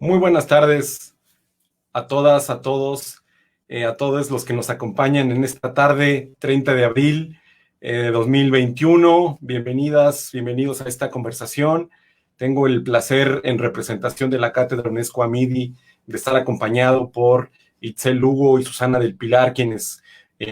Muy buenas tardes a todas, a todos, a todos los que nos acompañan en esta tarde, 30 de abril de 2021. Bienvenidas, bienvenidos a esta conversación. Tengo el placer, en representación de la Cátedra UNESCO AMIDI, de estar acompañado por Itzel Lugo y Susana del Pilar, quienes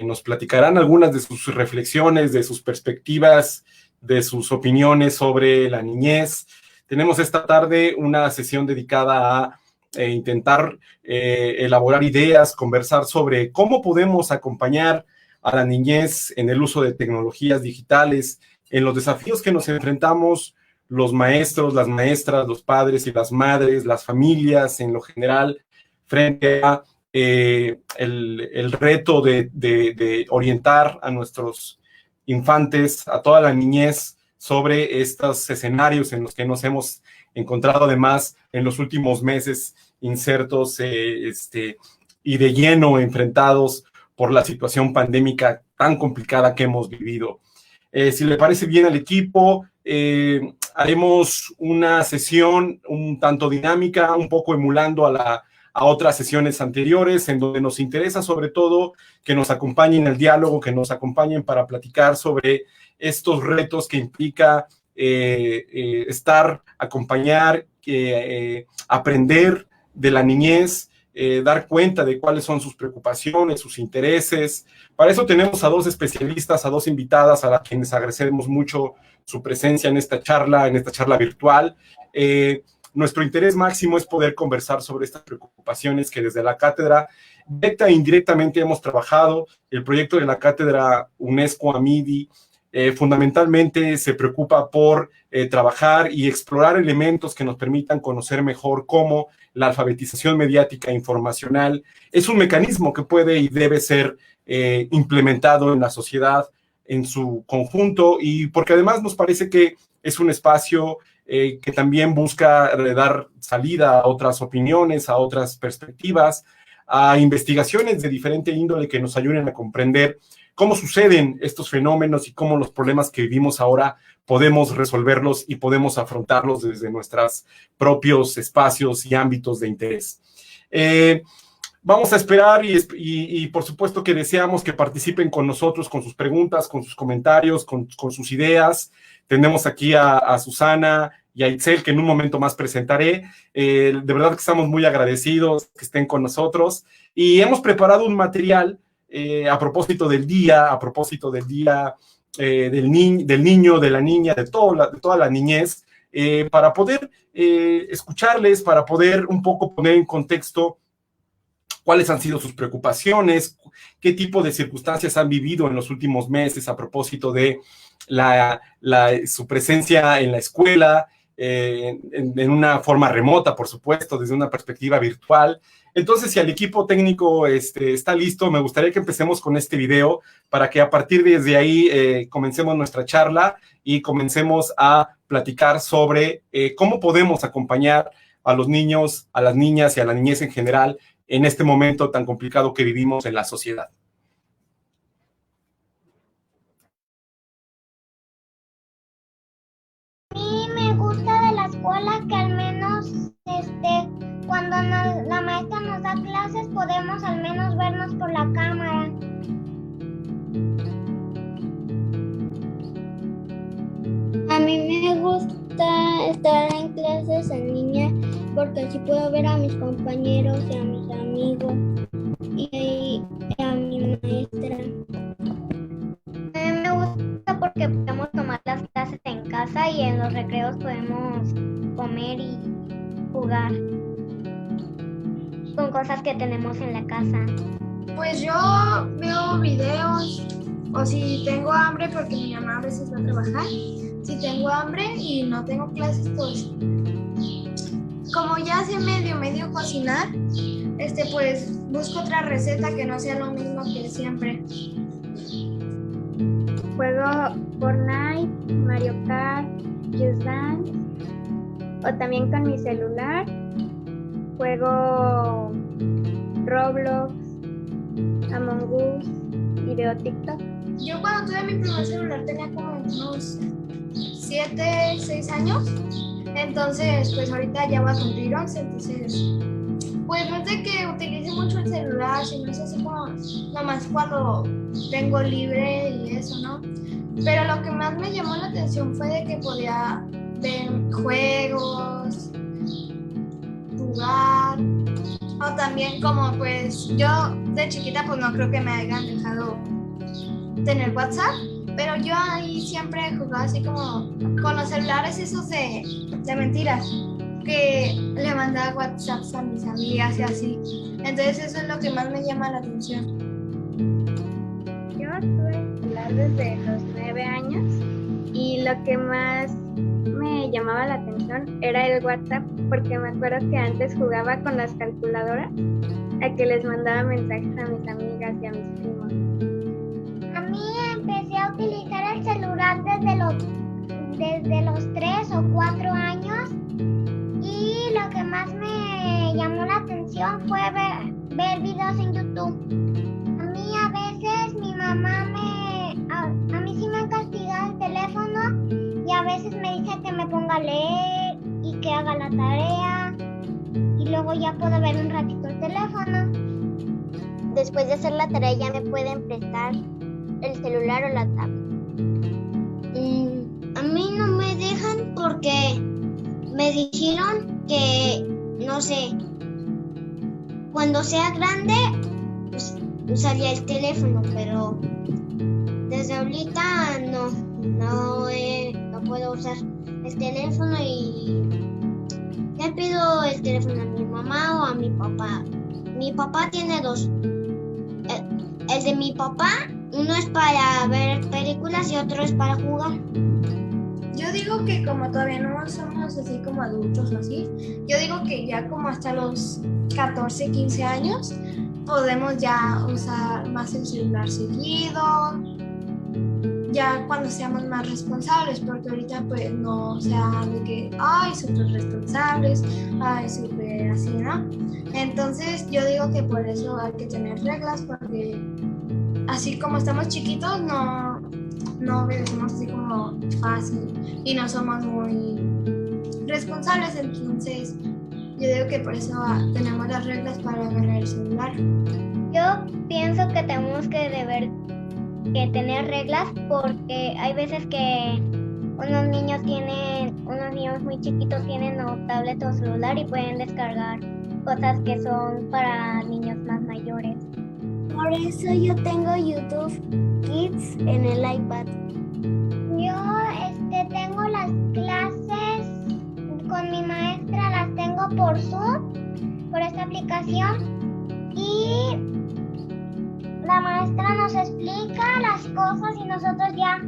nos platicarán algunas de sus reflexiones, de sus perspectivas, de sus opiniones sobre la niñez. Tenemos esta tarde una sesión dedicada a intentar elaborar ideas, conversar sobre cómo podemos acompañar a la niñez en el uso de tecnologías digitales, en los desafíos que nos enfrentamos los maestros, las maestras, los padres y las madres, las familias en lo general, frente a el reto de orientar a nuestros infantes, a toda la niñez, sobre estos escenarios en los que nos hemos encontrado además en los últimos meses insertos y de lleno enfrentados por la situación pandémica tan complicada que hemos vivido. Si le parece bien al equipo, haremos una sesión un tanto dinámica, un poco emulando a otras sesiones anteriores, en donde nos interesa sobre todo que nos acompañen en el diálogo, que nos acompañen para platicar sobre estos retos que implica acompañar, aprender de la niñez, dar cuenta de cuáles son sus preocupaciones, sus intereses. Para eso tenemos a dos especialistas, a dos invitadas, a quienes agradecemos mucho su presencia en esta charla virtual. Nuestro interés máximo es poder conversar sobre estas preocupaciones que desde la cátedra, directa e indirectamente, hemos trabajado. El proyecto de la cátedra UNESCO AMIDI fundamentalmente se preocupa por trabajar y explorar elementos que nos permitan conocer mejor cómo la alfabetización mediática e informacional es un mecanismo que puede y debe ser implementado en la sociedad en su conjunto, y porque además nos parece que es un espacio que también busca dar salida a otras opiniones, a otras perspectivas, a investigaciones de diferente índole que nos ayuden a comprender cómo suceden estos fenómenos y cómo los problemas que vivimos ahora podemos resolverlos y podemos afrontarlos desde nuestros propios espacios y ámbitos de interés. Vamos a esperar y por supuesto que deseamos que participen con nosotros, con sus preguntas, con sus comentarios, con sus ideas. Tenemos aquí a Susana y a Itzel, que en un momento más presentaré. De verdad que estamos muy agradecidos que estén con nosotros, y hemos preparado un material a propósito del día, del niño, de la niña, de toda la niñez, para poder escucharles, para poder un poco poner en contexto cuáles han sido sus preocupaciones, qué tipo de circunstancias han vivido en los últimos meses a propósito de su presencia en la escuela, en una forma remota, por supuesto, desde una perspectiva virtual. Entonces, si el equipo técnico está listo, me gustaría que empecemos con este video para que a partir de ahí comencemos nuestra charla y comencemos a platicar sobre cómo podemos acompañar a los niños, a las niñas y a la niñez en general en este momento tan complicado que vivimos en la sociedad. A mí me gusta de la escuela que al menos cuando la maestra nos da clases podemos al menos vernos por la cámara. A mí me gusta estar en clases en línea porque así puedo ver a mis compañeros y a mis amigos y a mi maestra. A mí me gusta porque podemos tomar las clases en casa y en los recreos podemos comer y jugar con cosas que tenemos en la casa. Pues yo veo videos, o si tengo hambre porque mi mamá a veces va a trabajar. Si tengo hambre y no tengo clases, pues como ya sé medio cocinar, pues busco otra receta que no sea lo mismo que siempre. Juego Fortnite, Mario Kart, Just Dance, o también con mi celular. Juego Roblox, Among Us y veo TikTok. Yo cuando tuve mi primer celular tenía como unos 7, 6 años Entonces, pues ahorita ya va a cumplir 11, entonces, pues no es de que utilice mucho el celular, sino es así como nomás cuando tengo libre y eso, ¿no? Pero lo que más me llamó la atención fue de que podía ver juegos, jugar, o también como pues yo de chiquita pues no creo que me hayan dejado tener WhatsApp, pero yo ahí siempre jugaba así como con los celulares esos de mentiras, que le mandaba WhatsApps a mis amigas y así. Entonces eso es lo que más me llama la atención. Yo tuve celular desde los 9 años y lo que más me llamaba la atención era el WhatsApp, porque me acuerdo que antes jugaba con las calculadoras a que les mandaba mensajes a mis amigas y a mis primos. A mí empecé a utilizar el celular desde los 3 o 4 años y lo que más me llamó la atención fue ver videos en YouTube. A mí a veces mi mamá a mí sí me han castigado el teléfono y a veces me dice que me ponga a leer y que haga la tarea y luego ya puedo ver un ratito el teléfono. Después de hacer la tarea ya me pueden prestar el celular o la tablet. A mí no me dejan porque me dijeron que, no sé, cuando sea grande pues, usaría el teléfono, pero desde ahorita no puedo usar el teléfono y le pido el teléfono a mi mamá o a mi papá. Mi papá tiene dos. El de mi papá, uno es para ver películas y otro es para jugar. Yo digo que como todavía no somos así como adultos o así, yo digo que ya como hasta los 14, 15 años podemos ya usar más el celular seguido, ya cuando seamos más responsables, porque ahorita pues no, o sea, de que, ay, súper responsables, ay, súper así, ¿no? Entonces yo digo que por eso hay que tener reglas, porque así como estamos chiquitos no obedecemos así como fácil y no somos muy responsables, entonces yo digo que por eso tenemos las reglas para agarrar el celular. Yo pienso que tenemos que tener reglas porque hay veces que unos niños muy chiquitos tienen o tablet o celular y pueden descargar cosas que son para niños más mayores. Por eso yo tengo YouTube Kids en el iPad. Yo tengo las clases con mi maestra, las tengo por Zoom, por esta aplicación y la maestra nos explica las cosas y nosotros ya,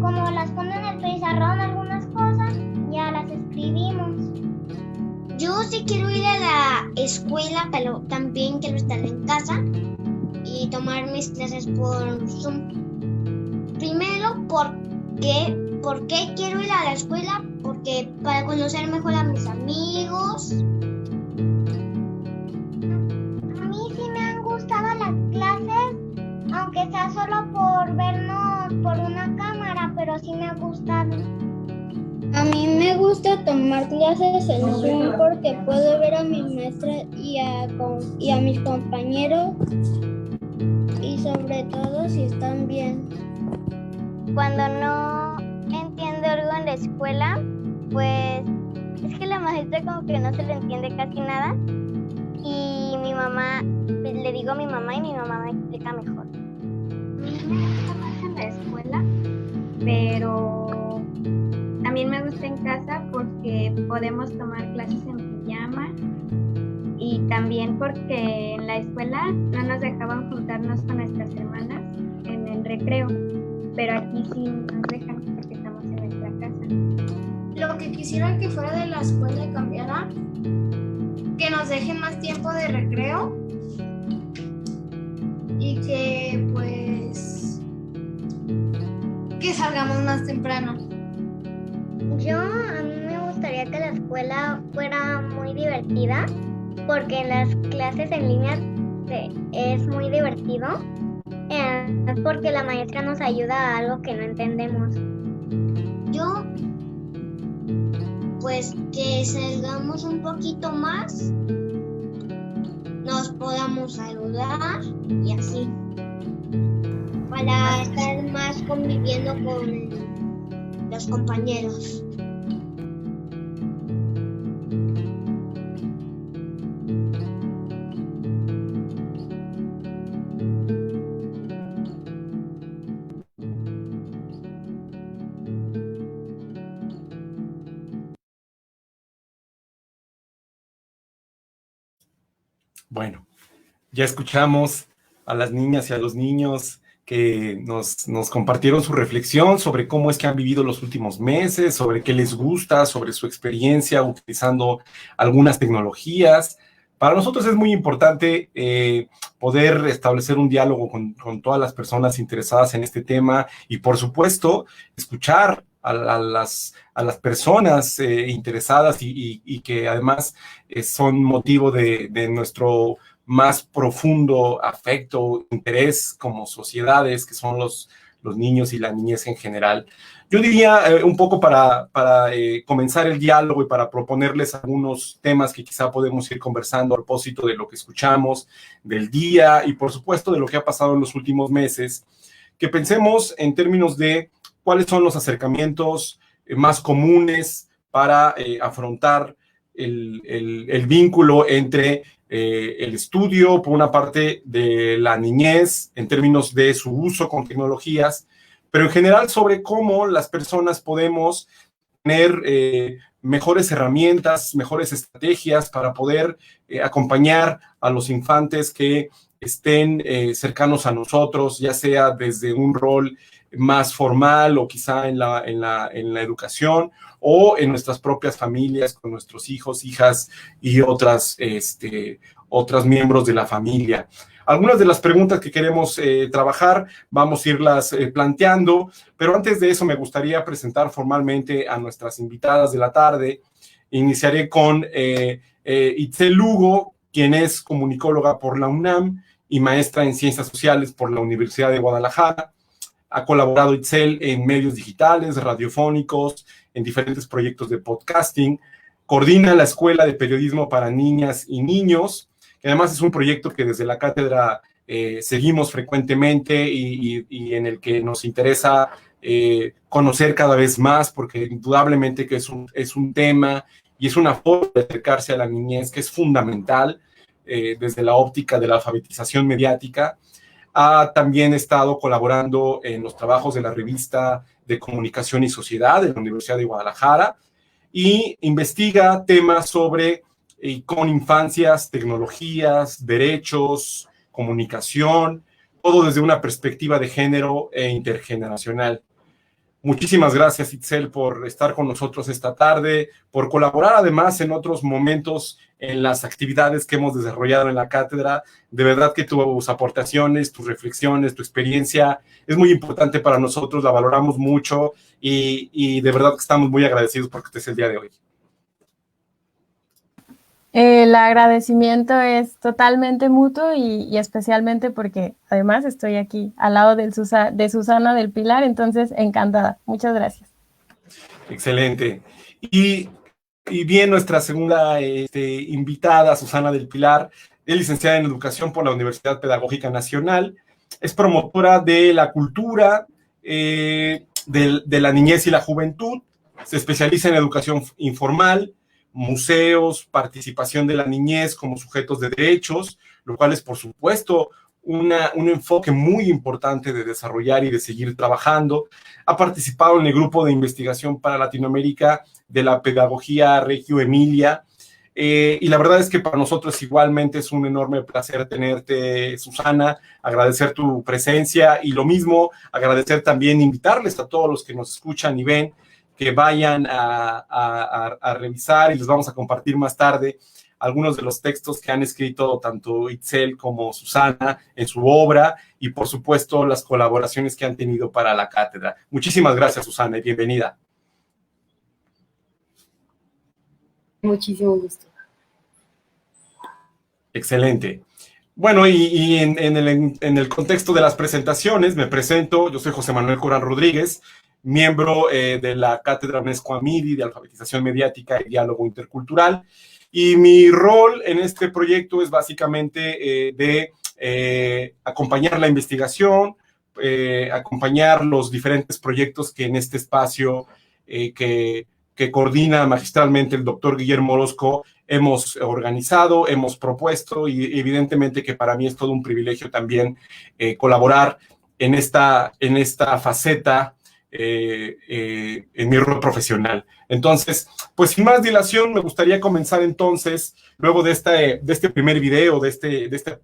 como las ponen en el pizarrón algunas cosas, ya las escribimos. Yo sí quiero ir a la escuela, pero también quiero estar en casa y tomar mis clases por Zoom. Primero, ¿por qué quiero ir a la escuela? Porque para conocer mejor a mis amigos. A mí sí me han gustado las clases, aunque sea solo por vernos por una cámara, pero sí me ha gustado. A mí me gusta tomar clases en Zoom porque puedo ver a mis maestras y a mis compañeros y sobre todo si están bien. Cuando no entiendo algo en la escuela, pues es que la maestra como que no se le entiende casi nada y mi mamá, pues, le digo a mi mamá y mi mamá me explica mejor. A mí me gusta más en la escuela, pero también me gusta en casa porque podemos tomar clases en pijama y también porque en la escuela no nos dejaban juntarnos con nuestras hermanas en el recreo, pero aquí sí nos dejan porque estamos en nuestra casa. Lo que quisiera que fuera de la escuela y cambiara, que nos dejen más tiempo de recreo y que pues que salgamos más temprano. A mí me gustaría que la escuela fuera muy divertida porque en las clases en línea es muy divertido porque la maestra nos ayuda a algo que no entendemos. pues que salgamos un poquito más, nos podamos saludar y así, para estar más conviviendo con los compañeros. Bueno, ya escuchamos a las niñas y a los niños que nos compartieron su reflexión sobre cómo es que han vivido los últimos meses, sobre qué les gusta, sobre su experiencia utilizando algunas tecnologías. Para nosotros es muy importante poder establecer un diálogo con todas las personas interesadas en este tema y, por supuesto, escuchar a las personas interesadas y que además son motivo de nuestro más profundo afecto, interés como sociedades, que son los niños y la niñez en general. Yo diría un poco para comenzar el diálogo y para proponerles algunos temas que quizá podemos ir conversando a propósito de lo que escuchamos, del día y por supuesto de lo que ha pasado en los últimos meses, que pensemos en términos de cuáles son los acercamientos más comunes para afrontar el vínculo entre el estudio, por una parte, de la niñez, en términos de su uso con tecnologías, pero en general sobre cómo las personas podemos tener mejores herramientas, mejores estrategias para poder acompañar a los infantes que estén cercanos a nosotros, ya sea desde un rol más formal o quizá en la educación o en nuestras propias familias con nuestros hijos, hijas y otros miembros de la familia. Algunas de las preguntas que queremos trabajar, vamos a irlas planteando, pero antes de eso me gustaría presentar formalmente a nuestras invitadas de la tarde. Iniciaré con Itzel Lugo, quien es comunicóloga por la UNAM y maestra en Ciencias Sociales por la Universidad de Guadalajara. Ha colaborado Itzel en medios digitales, radiofónicos, en diferentes proyectos de podcasting. Coordina la Escuela de Periodismo para Niñas y Niños, que además es un proyecto que desde la cátedra seguimos frecuentemente y en el que nos interesa conocer cada vez más, porque indudablemente que es un tema y es una forma de acercarse a la niñez que es fundamental desde la óptica de la alfabetización mediática. Ha también estado colaborando en los trabajos de la revista de Comunicación y Sociedad de la Universidad de Guadalajara y investiga temas sobre con infancias, tecnologías, derechos, comunicación, todo desde una perspectiva de género e intergeneracional. Muchísimas gracias, Itzel, por estar con nosotros esta tarde, por colaborar además en otros momentos en las actividades que hemos desarrollado en la cátedra. De verdad que tus aportaciones, tus reflexiones, tu experiencia es muy importante para nosotros, la valoramos mucho y de verdad que estamos muy agradecidos porque estés el día de hoy. El agradecimiento es totalmente mutuo y especialmente porque además estoy aquí al lado de Susana del Pilar, entonces encantada. Muchas gracias. Excelente. Y bien, nuestra segunda invitada, Susana del Pilar, es licenciada en Educación por la Universidad Pedagógica Nacional, es promotora de la cultura, de la niñez y la juventud, se especializa en educación informal, museos, participación de la niñez como sujetos de derechos, lo cual es, por supuesto, un enfoque muy importante de desarrollar y de seguir trabajando. Ha participado en el grupo de investigación para Latinoamérica de la Pedagogía Reggio Emilia, y la verdad es que para nosotros igualmente es un enorme placer tenerte, Susana, agradecer tu presencia y lo mismo, agradecer también, invitarles a todos los que nos escuchan y ven que vayan a revisar y les vamos a compartir más tarde algunos de los textos que han escrito tanto Itzel como Susana en su obra y por supuesto las colaboraciones que han tenido para la cátedra. Muchísimas gracias, Susana, y bienvenida. Muchísimo gusto. Excelente. Bueno, y en el contexto de las presentaciones, me presento, yo soy José Manuel Corán Rodríguez, miembro de la Cátedra UNESCO AMIDI de Alfabetización Mediática y Diálogo Intercultural. Y mi rol en este proyecto es básicamente de acompañar la investigación, acompañar los diferentes proyectos que en este espacio que coordina magistralmente el doctor Guillermo Orozco hemos organizado, hemos propuesto, y evidentemente que para mí es todo un privilegio también colaborar en esta faceta en mi rol profesional. Entonces, pues sin más dilación, me gustaría comenzar entonces, luego de este primer video, de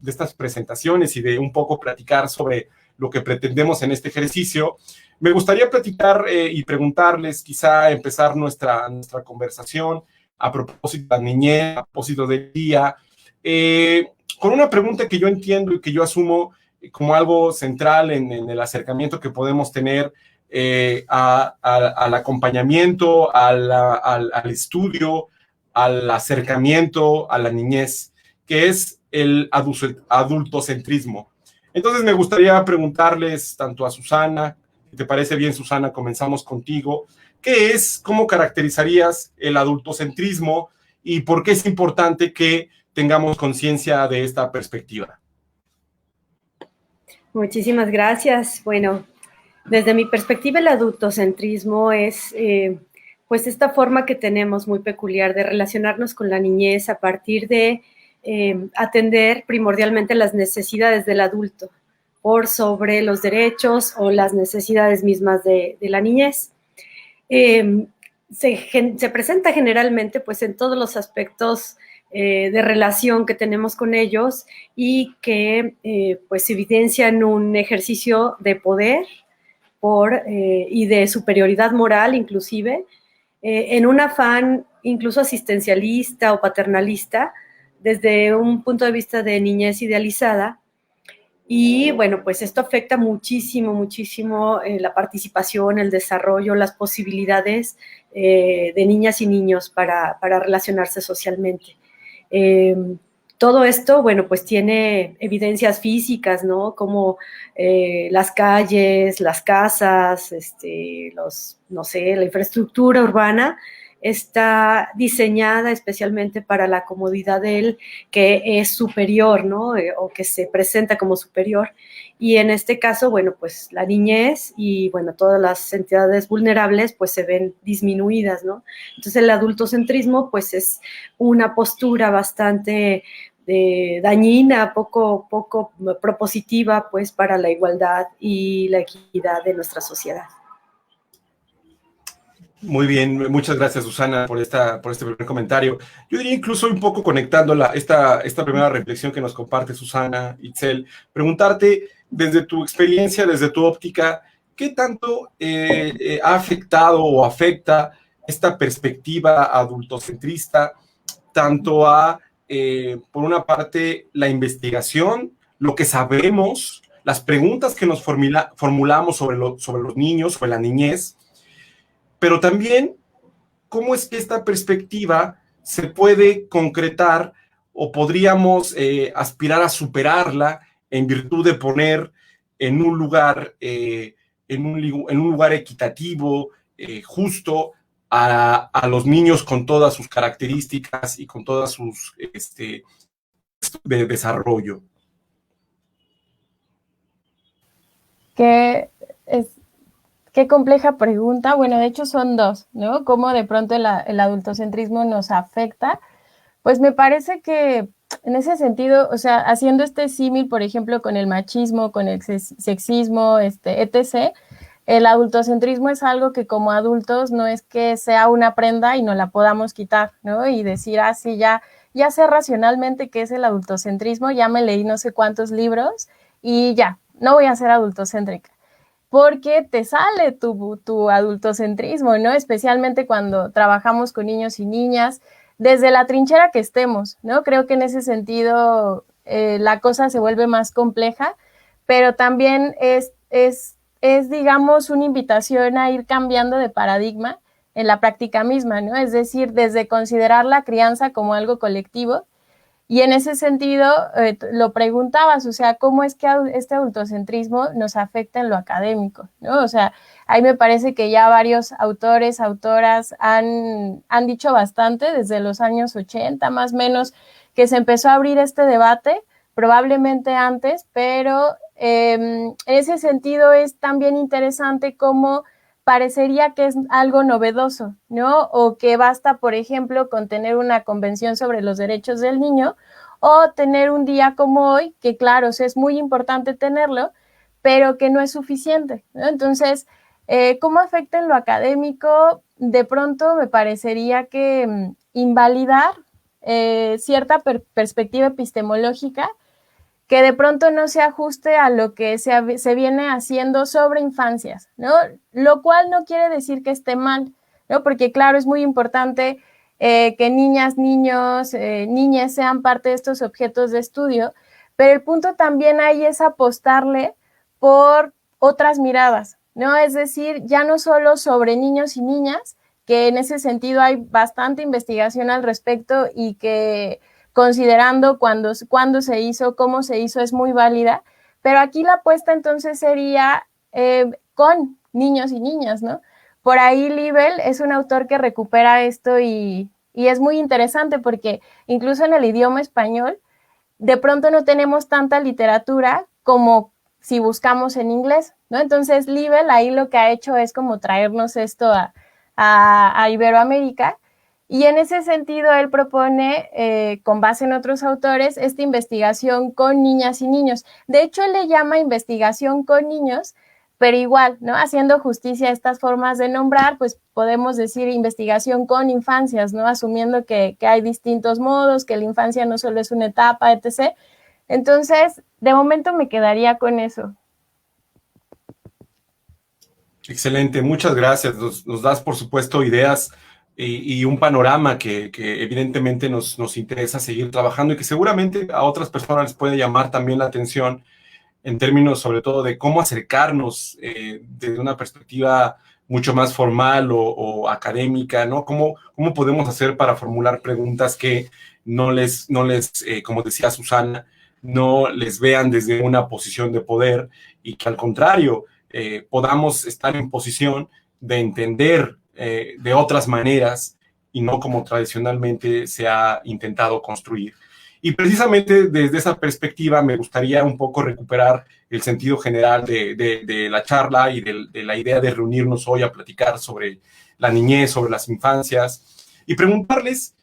estas presentaciones y de un poco platicar sobre lo que pretendemos en este ejercicio, me gustaría platicar y preguntarles, quizá empezar nuestra conversación a propósito de la niñez, a propósito del día, con una pregunta que yo entiendo y que yo asumo como algo central en el acercamiento que podemos tener al acompañamiento, al estudio, al acercamiento a la niñez, que es el adultocentrismo. Entonces me gustaría preguntarles tanto a Susana, si te parece bien, Susana, comenzamos contigo. ¿Qué es, cómo caracterizarías el adultocentrismo y por qué es importante que tengamos conciencia de esta perspectiva? Muchísimas gracias. Bueno, desde mi perspectiva, el adultocentrismo es pues esta forma que tenemos muy peculiar de relacionarnos con la niñez a partir de atender primordialmente las necesidades del adulto por sobre los derechos o las necesidades mismas de la niñez. Se presenta generalmente pues en todos los aspectos de relación que tenemos con ellos y que pues evidencian un ejercicio de poder y de superioridad moral inclusive, en un afán incluso asistencialista o paternalista desde un punto de vista de niñez idealizada. Y bueno, pues esto afecta muchísimo, muchísimo la participación, el desarrollo, las posibilidades de niñas y niños para relacionarse socialmente. Todo esto, bueno, pues tiene evidencias físicas, ¿no? Como las calles, las casas, no sé, la infraestructura urbana está diseñada especialmente para la comodidad del que es superior, ¿no? O que se presenta como superior. Y en este caso, bueno, pues la niñez y, bueno, todas las entidades vulnerables, pues se ven disminuidas, ¿no? Entonces el adultocentrismo, pues es una postura bastante dañina, poco propositiva, pues, para la igualdad y la equidad de nuestra sociedad. Muy bien, muchas gracias, Susana, por este primer comentario. Yo diría incluso un poco conectando esta primera reflexión que nos comparte Susana, Itzel, preguntarte desde tu experiencia, desde tu óptica, ¿qué tanto ha afectado o afecta esta perspectiva adultocentrista tanto a, por una parte, la investigación, lo que sabemos, las preguntas que nos formulamos sobre los niños, sobre la niñez, pero también cómo es que esta perspectiva se puede concretar o podríamos aspirar a superarla en virtud de poner en un lugar, en un lugar equitativo, justo, a los niños con todas sus características y con todas sus de desarrollo. Qué compleja pregunta. Bueno, de hecho son dos, ¿no? Cómo de pronto el adultocentrismo nos afecta. Pues me parece que en ese sentido, o sea, haciendo este símil, por ejemplo, con el machismo, con el sexismo, etc., el adultocentrismo es algo que como adultos no es que sea una prenda y no la podamos quitar, ¿no? Y decir, sí, ya sé racionalmente qué es el adultocentrismo, ya me leí no sé cuántos libros y ya, no voy a ser adultocéntrica. Porque te sale tu adultocentrismo, ¿no? Especialmente cuando trabajamos con niños y niñas, desde la trinchera que estemos, ¿no? Creo que en ese sentido la cosa se vuelve más compleja, pero también es, digamos, una invitación a ir cambiando de paradigma en la práctica misma, ¿no? Es decir, desde considerar la crianza como algo colectivo Y en ese sentido, lo preguntabas, o sea, ¿cómo es que este adultocentrismo nos afecta en lo académico, ¿no? O sea, ahí me parece que ya varios autores, autoras han dicho bastante desde los años 80, más o menos, que se empezó a abrir este debate, probablemente antes, pero en ese sentido es también interesante cómo parecería que es algo novedoso, ¿no? O que basta, por ejemplo, con tener una convención sobre los derechos del niño o tener un día como hoy, que claro, es muy importante tenerlo, pero que no es suficiente, ¿no? Entonces, ¿cómo afecta en lo académico? De pronto me parecería que invalidar cierta perspectiva epistemológica que de pronto no se ajuste a lo que se viene haciendo sobre infancias, ¿no? Lo cual no quiere decir que esté mal, ¿no? Porque claro, es muy importante que niñas, niños, niñas sean parte de estos objetos de estudio, pero el punto también ahí es apostarle por otras miradas, ¿no? Es decir, ya no solo sobre niños y niñas, que en ese sentido hay bastante investigación al respecto y que considerando cuándo se hizo, cómo se hizo, es muy válida, pero aquí la apuesta entonces sería con niños y niñas, ¿no? Por ahí Libel es un autor que recupera esto y es muy interesante porque incluso en el idioma español de pronto no tenemos tanta literatura como si buscamos en inglés, ¿no? Entonces Libel ahí lo que ha hecho es como traernos esto a Iberoamérica. Y en ese sentido, él propone, con base en otros autores, esta investigación con niñas y niños. De hecho, él le llama investigación con niños, pero igual, ¿no? Haciendo justicia a estas formas de nombrar, pues podemos decir investigación con infancias, ¿no? Asumiendo que hay distintos modos, que la infancia no solo es una etapa, etc. Entonces, de momento me quedaría con eso. Excelente, muchas gracias. Nos das, por supuesto, ideas y un panorama que evidentemente nos interesa seguir trabajando y que seguramente a otras personas les puede llamar también la atención en términos sobre todo de cómo acercarnos desde una perspectiva mucho más formal o académica, ¿no? ¿Cómo podemos hacer para formular preguntas que no les como decía Susana, no les vean desde una posición de poder y que al contrario podamos estar en posición de entender de otras maneras y no como tradicionalmente se ha intentado construir. Y precisamente desde esa perspectiva me gustaría un poco recuperar el sentido general de la charla y de la idea de reunirnos hoy a platicar sobre la niñez, sobre las infancias y preguntarles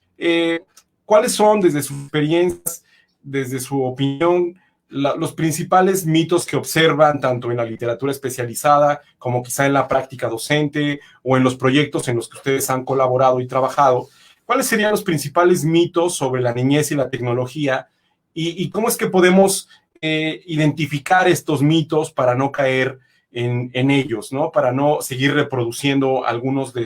cuáles son desde sus experiencias, desde su opinión, los principales mitos que observan tanto en la literatura especializada como quizá en la práctica docente o en los proyectos en los que ustedes han colaborado y trabajado. ¿Cuáles serían los principales mitos sobre la niñez y la tecnología? ¿Y cómo es que podemos identificar estos mitos para no caer en ellos, ¿no? Para no seguir reproduciendo algunos de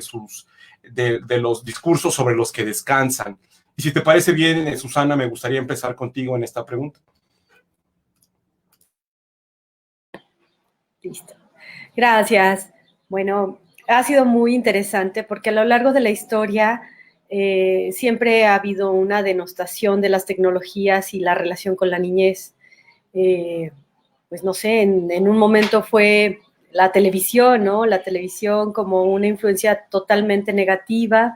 los discursos sobre los que descansan. Y si te parece bien, Susana, me gustaría empezar contigo en esta pregunta. Listo. Gracias. Bueno, ha sido muy interesante porque a lo largo de la historia siempre ha habido una denostación de las tecnologías y la relación con la niñez. Pues no sé, en un momento fue la televisión, ¿no? La televisión como una influencia totalmente negativa,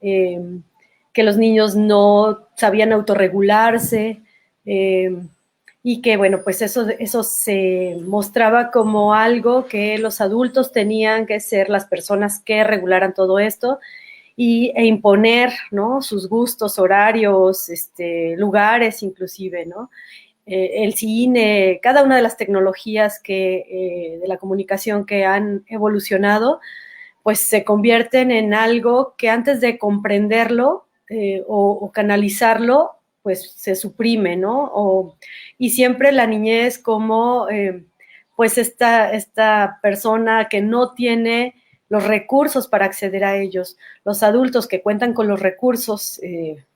que los niños no sabían autorregularse, y que, bueno, pues eso se mostraba como algo que los adultos tenían que ser las personas que regularan todo esto e imponer, ¿no? Sus gustos, horarios, lugares inclusive, ¿no? El cine, cada una de las tecnologías de la comunicación que han evolucionado, pues se convierten en algo que antes de comprenderlo o canalizarlo, pues se suprime, ¿no? Y siempre la niñez como, pues esta persona que no tiene los recursos para acceder a ellos, los adultos que cuentan con los recursos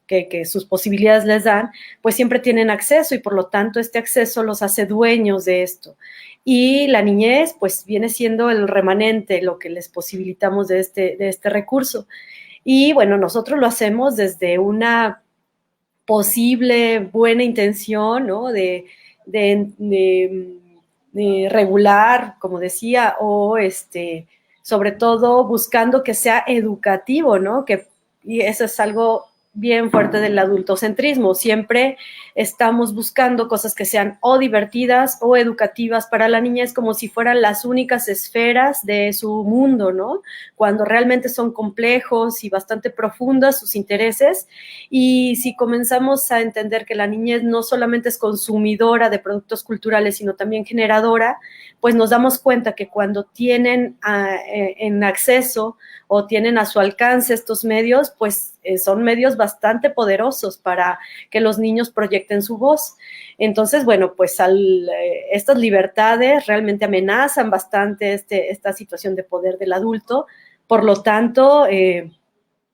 que sus posibilidades les dan, pues siempre tienen acceso y por lo tanto este acceso los hace dueños de esto. Y la niñez, pues viene siendo el remanente, lo que les posibilitamos de este recurso. Y bueno, nosotros lo hacemos desde una posible buena intención, ¿no? De regular, como decía, o sobre todo buscando que sea educativo, ¿no? Y eso es algo bien fuerte del adultocentrismo. Siempre estamos buscando cosas que sean o divertidas o educativas para la niñez, como si fueran las únicas esferas de su mundo, ¿no? Cuando realmente son complejos y bastante profundos sus intereses. Y si comenzamos a entender que la niñez no solamente es consumidora de productos culturales, sino también generadora, pues nos damos cuenta que cuando tienen en acceso o tienen a su alcance estos medios, pues son medios bastante poderosos para que los niños proyecten su voz. Entonces, bueno, pues estas libertades realmente amenazan bastante esta situación de poder del adulto. Por lo tanto,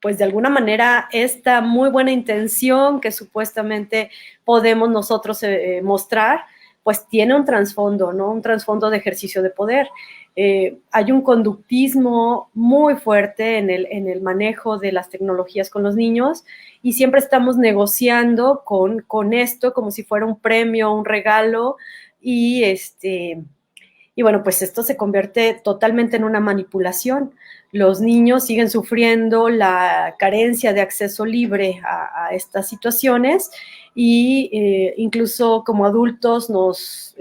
pues de alguna manera esta muy buena intención que supuestamente podemos nosotros mostrar, pues tiene un trasfondo, ¿no? Un trasfondo de ejercicio de poder. Hay un conductismo muy fuerte en el manejo de las tecnologías con los niños y siempre estamos negociando con esto como si fuera un premio, un regalo y bueno, pues esto se convierte totalmente en una manipulación. Los niños siguen sufriendo la carencia de acceso libre a estas situaciones y incluso como adultos nos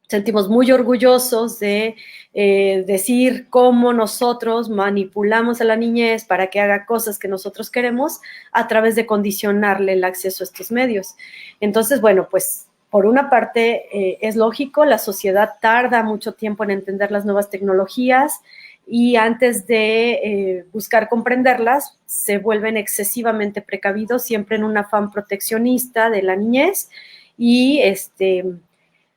sentimos muy orgullosos de decir cómo nosotros manipulamos a la niñez para que haga cosas que nosotros queremos a través de condicionarle el acceso a estos medios. Entonces, bueno, pues por una parte es lógico, la sociedad tarda mucho tiempo en entender las nuevas tecnologías y antes de buscar comprenderlas, se vuelven excesivamente precavidos, siempre en un afán proteccionista de la niñez y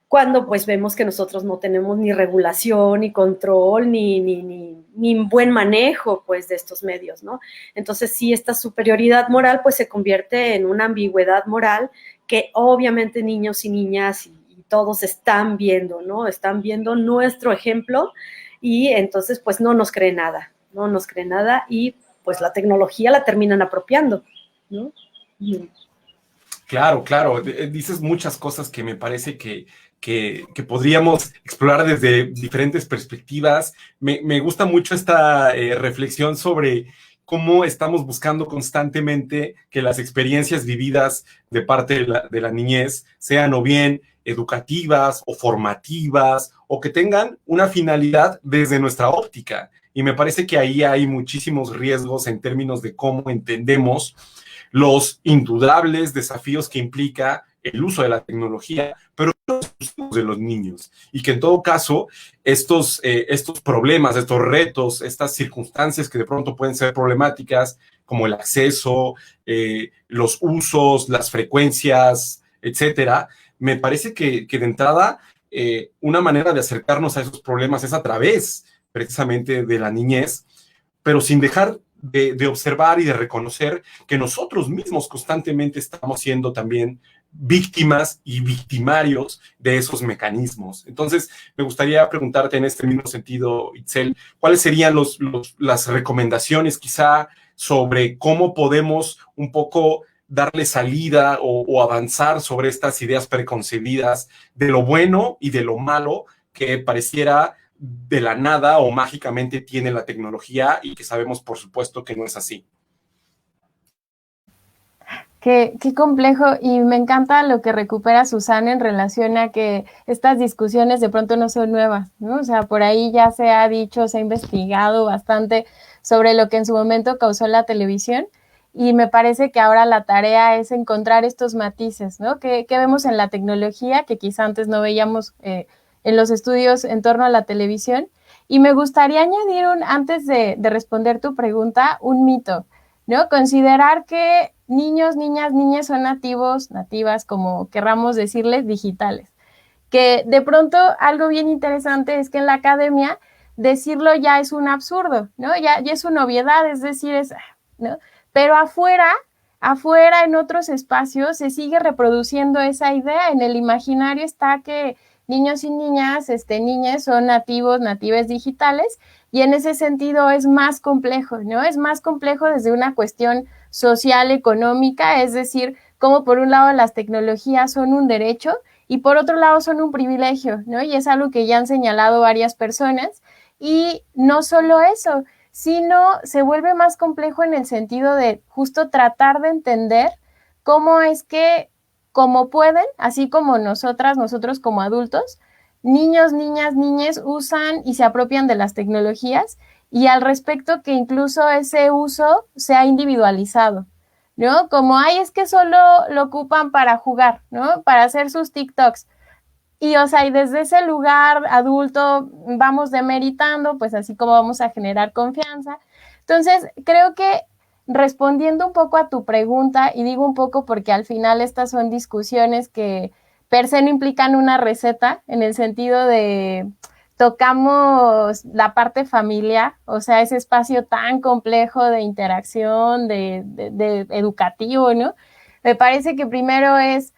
cuando pues vemos que nosotros no tenemos ni regulación, ni control, ni buen manejo pues de estos medios, ¿no? Entonces sí, esta superioridad moral pues se convierte en una ambigüedad moral que obviamente niños y niñas y todos están viendo, ¿no? Están viendo nuestro ejemplo y entonces pues no nos cree nada, no nos cree nada y pues la tecnología la terminan apropiando, ¿no? Claro, claro. Dices muchas cosas que me parece que podríamos explorar desde diferentes perspectivas. Me gusta mucho esta reflexión sobre cómo estamos buscando constantemente que las experiencias vividas de parte de la niñez sean o bien educativas o formativas o que tengan una finalidad desde nuestra óptica. Y me parece que ahí hay muchísimos riesgos en términos de cómo entendemos los indudables desafíos que implica el uso de la tecnología, pero los usos de los niños. Y que en todo caso, estos problemas, estos retos, estas circunstancias que de pronto pueden ser problemáticas, como el acceso, los usos, las frecuencias, etcétera, me parece que de entrada, una manera de acercarnos a esos problemas es a través precisamente de la niñez, pero sin dejar de observar y de reconocer que nosotros mismos constantemente estamos siendo también víctimas y victimarios de esos mecanismos. Entonces, me gustaría preguntarte en este mismo sentido, Itzel, ¿cuáles serían las recomendaciones quizá sobre cómo podemos un poco darle salida o avanzar sobre estas ideas preconcebidas de lo bueno y de lo malo que pareciera de la nada o mágicamente tiene la tecnología y que sabemos, por supuesto, que no es así? Qué complejo, y me encanta lo que recupera Susana en relación a que estas discusiones de pronto no son nuevas, ¿no? O sea, por ahí ya se ha dicho, se ha investigado bastante sobre lo que en su momento causó la televisión, y me parece que ahora la tarea es encontrar estos matices, ¿no? Que vemos en la tecnología, que quizá antes no veíamos en los estudios en torno a la televisión. Y me gustaría añadir, antes de responder tu pregunta, un mito, ¿no? Considerar que niños, niñas, niñas son nativas, como querramos decirles, digitales. Que de pronto algo bien interesante es que en la academia decirlo ya es un absurdo, ¿no? Ya es una obviedad, es decir, ¿no? Pero afuera en otros espacios se sigue reproduciendo esa idea. En el imaginario está que niños y niñas, niñas son nativas digitales, y en ese sentido es más complejo, ¿no? Es más complejo desde una cuestión social, económica, es decir, cómo por un lado las tecnologías son un derecho y por otro lado son un privilegio, ¿no? Y es algo que ya han señalado varias personas. Y no solo eso, sino se vuelve más complejo en el sentido de justo tratar de entender cómo es que, como pueden, así como nosotros como adultos, niños, niñas, niñes usan y se apropian de las tecnologías y al respecto que incluso ese uso se ha individualizado, ¿no? Como, ay, es que solo lo ocupan para jugar, ¿no? Para hacer sus TikToks. Y, o sea, y desde ese lugar adulto vamos demeritando, pues así como vamos a generar confianza. Entonces, creo que respondiendo un poco a tu pregunta, y digo un poco porque al final estas son discusiones que per se no implican una receta, en el sentido de tocamos la parte familiar, o sea, ese espacio tan complejo de interacción, de educativo, ¿no? Me parece que primero es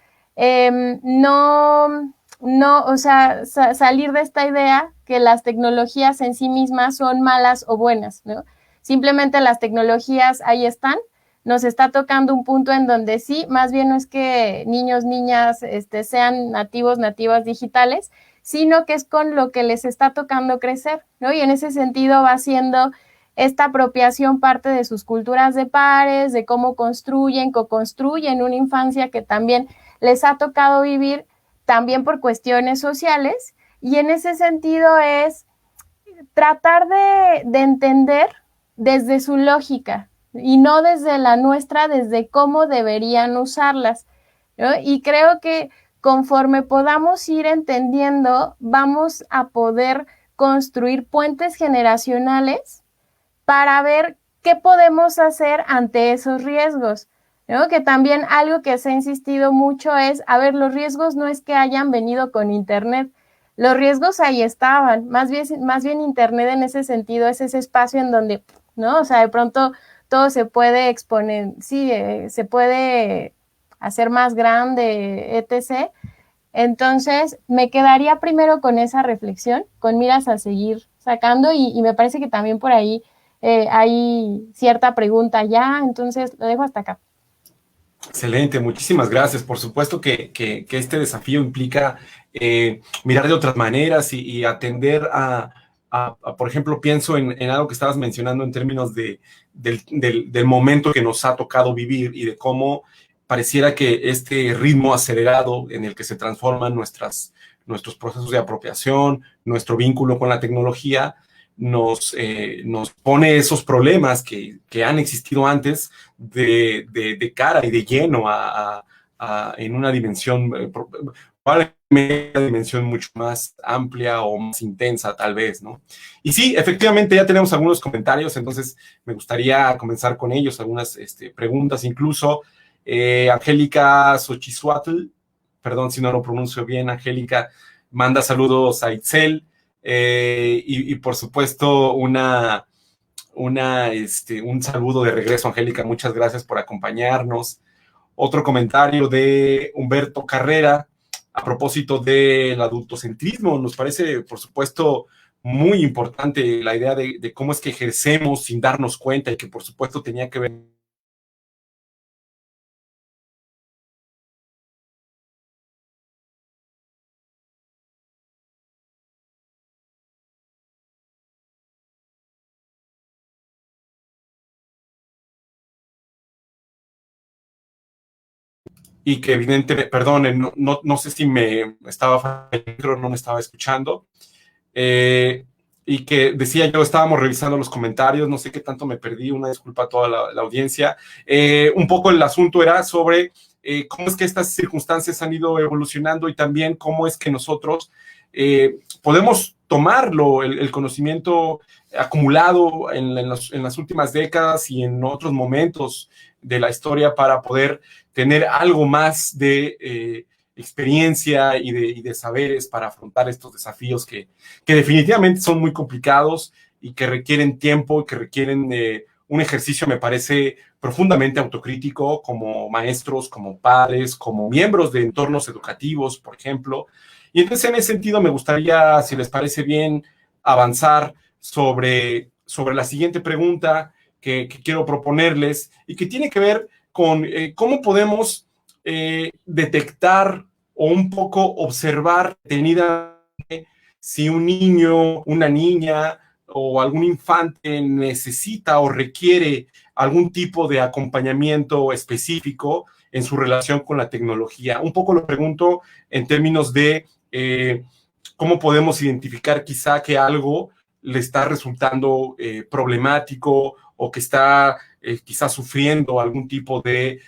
no, o sea, salir de esta idea que las tecnologías en sí mismas son malas o buenas, ¿no? Simplemente las tecnologías ahí están, nos está tocando un punto en donde sí, más bien no es que niños, niñas sean nativos, nativas digitales, sino que es con lo que les está tocando crecer, ¿no? Y en ese sentido va siendo esta apropiación parte de sus culturas de pares, de cómo construyen, co-construyen una infancia que también les ha tocado vivir también por cuestiones sociales, y en ese sentido es tratar de entender desde su lógica y no desde la nuestra, desde cómo deberían usarlas, ¿no? Y creo que conforme podamos ir entendiendo, vamos a poder construir puentes generacionales para ver qué podemos hacer ante esos riesgos, ¿no? Que también algo que se ha insistido mucho es, a ver, los riesgos no es que hayan venido con Internet, los riesgos ahí estaban, más bien Internet en ese sentido es ese espacio en donde, ¿no? O sea, de pronto todo se puede exponer, sí, se puede hacer más grande, etc. Entonces, me quedaría primero con esa reflexión, con miras a seguir sacando y me parece que también por ahí hay cierta pregunta ya, entonces lo dejo hasta acá. Excelente, muchísimas gracias. Por supuesto que este desafío implica mirar de otras maneras y atender por ejemplo, pienso en algo que estabas mencionando en términos del momento que nos ha tocado vivir y de cómo pareciera que este ritmo acelerado en el que se transforman nuestros procesos de apropiación, nuestro vínculo con la tecnología, nos pone esos problemas que han existido antes de cara y de lleno en una dimensión, probablemente una dimensión mucho más amplia o más intensa tal vez, ¿no? Y sí, efectivamente ya tenemos algunos comentarios, entonces me gustaría comenzar con ellos, algunas preguntas incluso. Angélica Xochitl, perdón si no lo pronuncio bien, Angélica, manda saludos a Itzel. Y por supuesto un saludo de regreso, Angélica, muchas gracias por acompañarnos. Otro comentario de Humberto Carrera a propósito del adultocentrismo. Nos parece, por supuesto, muy importante la idea de cómo es que ejercemos sin darnos cuenta y que, por supuesto, tenía que ver y que evidentemente, perdón, no sé si me estaba fallando, no me estaba escuchando, y que decía yo, estábamos revisando los comentarios, no sé qué tanto me perdí, una disculpa a toda la audiencia. Un poco el asunto era sobre cómo es que estas circunstancias han ido evolucionando y también cómo es que nosotros podemos tomarlo, el conocimiento acumulado en las últimas décadas y en otros momentos de la historia para poder tener algo más de experiencia y de saberes para afrontar estos desafíos que definitivamente son muy complicados y que requieren tiempo y que requieren un ejercicio, me parece, profundamente autocrítico como maestros, como padres, como miembros de entornos educativos, por ejemplo. Y entonces, en ese sentido, me gustaría, si les parece bien, avanzar sobre la siguiente pregunta, que quiero proponerles y que tiene que ver con cómo podemos detectar o un poco observar detenidamente si un niño, una niña o algún infante necesita o requiere algún tipo de acompañamiento específico en su relación con la tecnología. Un poco lo pregunto en términos de cómo podemos identificar quizá que algo le está resultando problemático o que está quizás sufriendo algún tipo de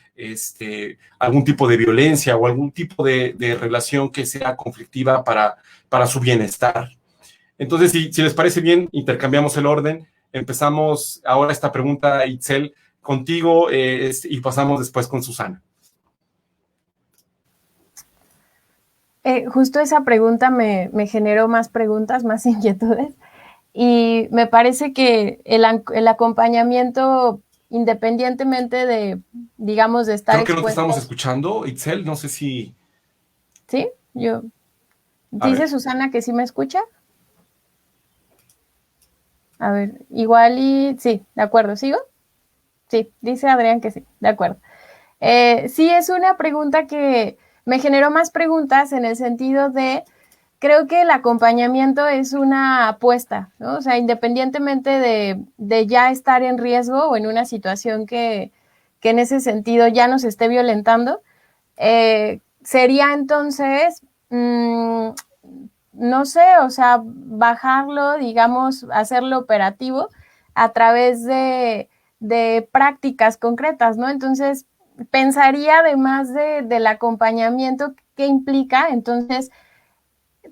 violencia o algún tipo de relación que sea conflictiva para su bienestar. Entonces, si les parece bien, intercambiamos el orden. Empezamos ahora esta pregunta, Itzel, contigo y pasamos después con Susana. Justo esa pregunta me generó más preguntas, más inquietudes. Y me parece que el acompañamiento, independientemente de, digamos, de estar Creo que no te expuesto. estamos escuchando, Itzel, no sé si... ¿Sí? Dice Susana que sí me escucha. A ver, igual y... Sí, de acuerdo, ¿sigo? Sí, dice Adrián que sí, de acuerdo. Sí, es una pregunta que me generó más preguntas en el sentido de... Creo que el acompañamiento es una apuesta, ¿no? O sea, independientemente de ya estar en riesgo o en una situación que en ese sentido ya nos esté violentando, sería entonces, no sé, o sea, bajarlo, digamos, hacerlo operativo a través de prácticas concretas, ¿no? Entonces, pensaría además del acompañamiento que implica, entonces,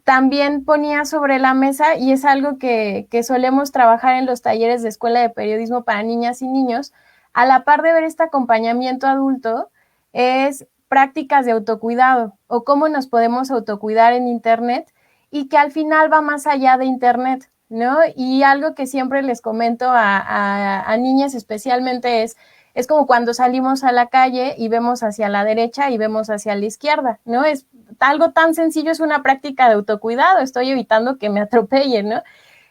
también ponía sobre la mesa, y es algo que solemos trabajar en los talleres de Escuela de Periodismo para niñas y niños, a la par de ver este acompañamiento adulto, es prácticas de autocuidado o cómo nos podemos autocuidar en Internet y que al final va más allá de Internet, ¿no? Y algo que siempre les comento a niñas especialmente es como cuando salimos a la calle y vemos hacia la derecha y vemos hacia la izquierda, ¿no? Es algo tan sencillo, es una práctica de autocuidado, estoy evitando que me atropellen, ¿no?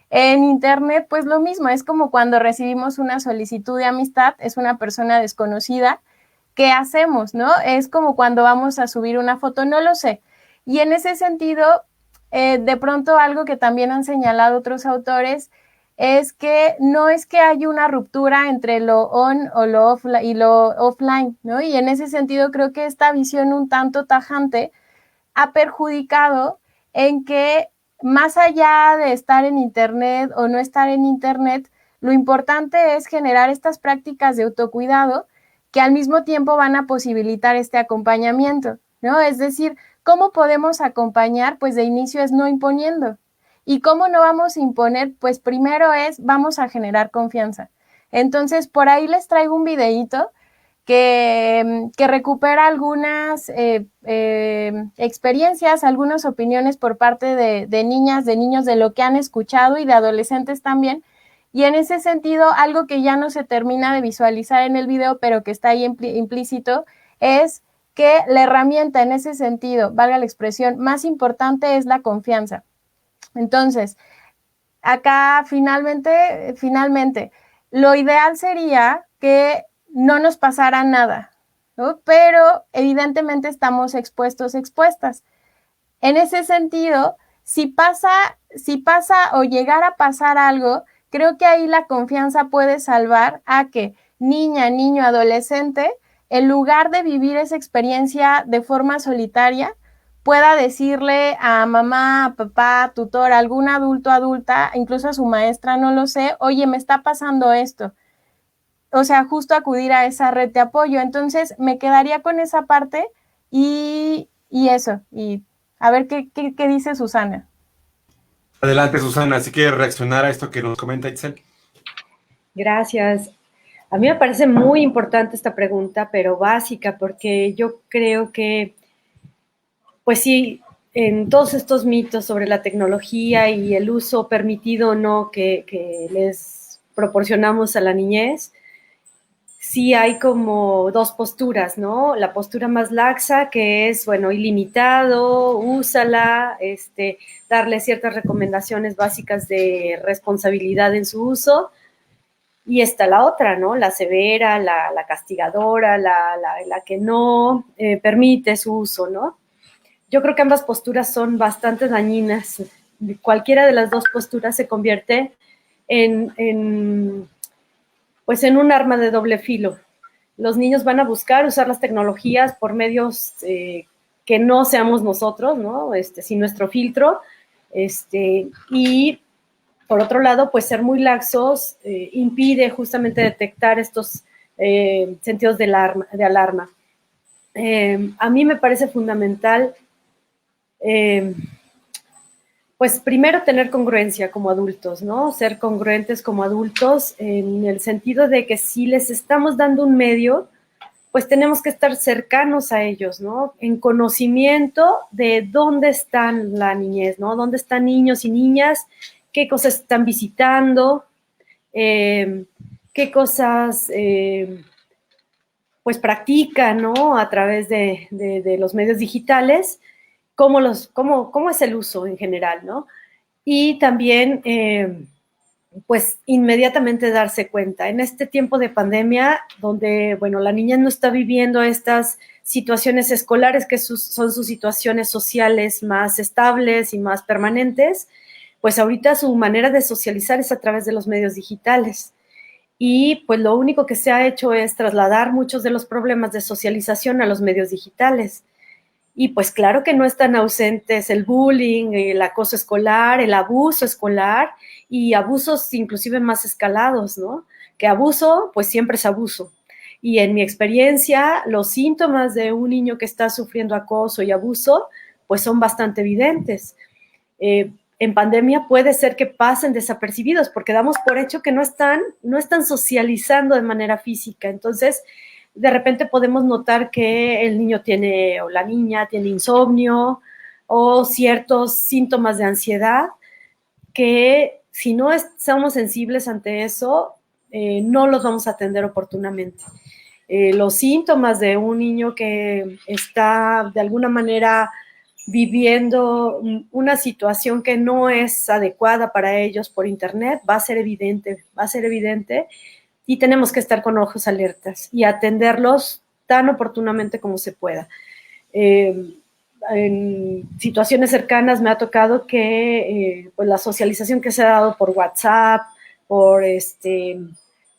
En Internet, pues lo mismo, es como cuando recibimos una solicitud de amistad, es una persona desconocida, ¿qué hacemos, no? Es como cuando vamos a subir una foto, no lo sé. Y en ese sentido, de pronto algo que también han señalado otros autores es que no es que haya una ruptura entre lo on o lo offline y lo offline, ¿no? Y en ese sentido creo que esta visión un tanto tajante ha perjudicado en que más allá de estar en Internet o no estar en Internet, lo importante es generar estas prácticas de autocuidado que al mismo tiempo van a posibilitar este acompañamiento, ¿no? Es decir, ¿cómo podemos acompañar? Pues de inicio es no imponiendo. ¿Y cómo no vamos a imponer? Pues primero vamos a generar confianza. Entonces, por ahí les traigo un videíto que recupera algunas experiencias, algunas opiniones por parte de niñas, de niños, de lo que han escuchado y de adolescentes también. Y en ese sentido, algo que ya no se termina de visualizar en el video, pero que está ahí implícito, es que la herramienta en ese sentido, valga la expresión, más importante es la confianza. Entonces, acá finalmente, lo ideal sería que no nos pasara nada, ¿no? Pero evidentemente estamos expuestas. En ese sentido, si pasa o llegara a pasar algo, creo que ahí la confianza puede salvar a que niña, niño, adolescente, en lugar de vivir esa experiencia de forma solitaria, pueda decirle a mamá, a papá, tutor, a algún adulto, adulta, incluso a su maestra, no lo sé, oye, me está pasando esto. O sea, justo acudir a esa red de apoyo. Entonces, me quedaría con esa parte y eso. Y a ver qué dice Susana. Adelante, Susana, si quiere reaccionar a esto que nos comenta Itzel. Gracias. A mí me parece muy importante esta pregunta, pero básica, porque yo creo que, pues sí, en todos estos mitos sobre la tecnología y el uso permitido o no que les proporcionamos a la niñez, sí hay como dos posturas, ¿no? La postura más laxa, que es, bueno, ilimitado, úsala, darle ciertas recomendaciones básicas de responsabilidad en su uso, Y está la otra, ¿no? La severa, la castigadora, la que no permite su uso, ¿no? Yo creo que ambas posturas son bastante dañinas. Cualquiera de las dos posturas se convierte pues en un arma de doble filo. Los niños van a buscar usar las tecnologías por medios que no seamos nosotros, ¿no? Sin nuestro filtro. Y por otro lado, pues ser muy laxos impide justamente detectar estos sentidos de alarma. A mí me parece fundamental, pues primero tener congruencia como adultos, ¿no? Ser congruentes como adultos en el sentido de que si les estamos dando un medio, pues tenemos que estar cercanos a ellos, ¿no? En conocimiento de dónde están la niñez, ¿no? Dónde están niños y niñas, qué cosas están visitando, qué cosas pues practican, ¿no? A través de los medios digitales, cómo es el uso en general, ¿no? Y también pues inmediatamente darse cuenta. En este tiempo de pandemia, donde, bueno, la niña no está viviendo estas situaciones escolares que son sus situaciones sociales más estables y más permanentes, pues ahorita su manera de socializar es a través de los medios digitales. Y pues lo único que se ha hecho es trasladar muchos de los problemas de socialización a los medios digitales. Y pues claro que no están ausentes el bullying, el acoso escolar, el abuso escolar y abusos inclusive más escalados, ¿no? Que abuso, pues siempre es abuso. Y en mi experiencia, los síntomas de un niño que está sufriendo acoso y abuso, pues son bastante evidentes. En pandemia puede ser que pasen desapercibidos porque damos por hecho que no están socializando de manera física. Entonces, de repente podemos notar que el niño o la niña tiene insomnio o ciertos síntomas de ansiedad que si no somos sensibles ante eso, no los vamos a atender oportunamente. Los síntomas de un niño que está de alguna manera viviendo una situación que no es adecuada para ellos por internet, va a ser evidente y tenemos que estar con ojos alertas y atenderlos tan oportunamente como se pueda. En situaciones cercanas me ha tocado que pues la socialización que se ha dado por WhatsApp, por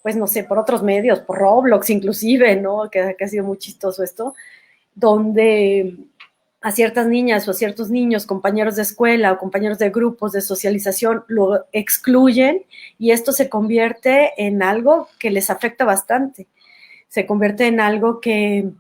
pues no sé, por otros medios, por Roblox inclusive, ¿no? Que ha sido muy chistoso esto, donde a ciertas niñas o a ciertos niños, compañeros de escuela o compañeros de grupos de socialización, lo excluyen y esto se convierte en algo que les afecta bastante. Se convierte en algo que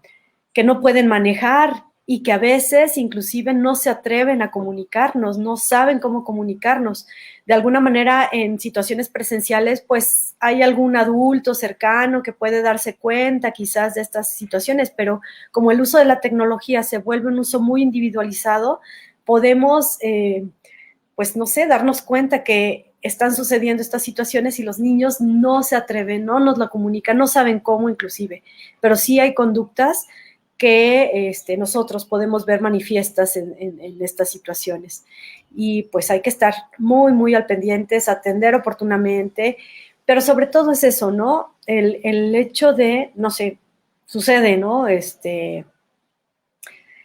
no pueden manejar y que a veces inclusive no se atreven a comunicarnos, no saben cómo comunicarnos. De alguna manera, en situaciones presenciales, pues hay algún adulto cercano que puede darse cuenta quizás de estas situaciones, pero como el uso de la tecnología se vuelve un uso muy individualizado, podemos, pues no sé, darnos cuenta que están sucediendo estas situaciones y los niños no se atreven, no nos lo comunican, no saben cómo inclusive, pero sí hay conductas que nosotros podemos ver manifiestas en estas situaciones. Y pues hay que estar muy, muy al pendientes, atender oportunamente, pero sobre todo es eso, ¿no? El hecho de, no sé, sucede, ¿no?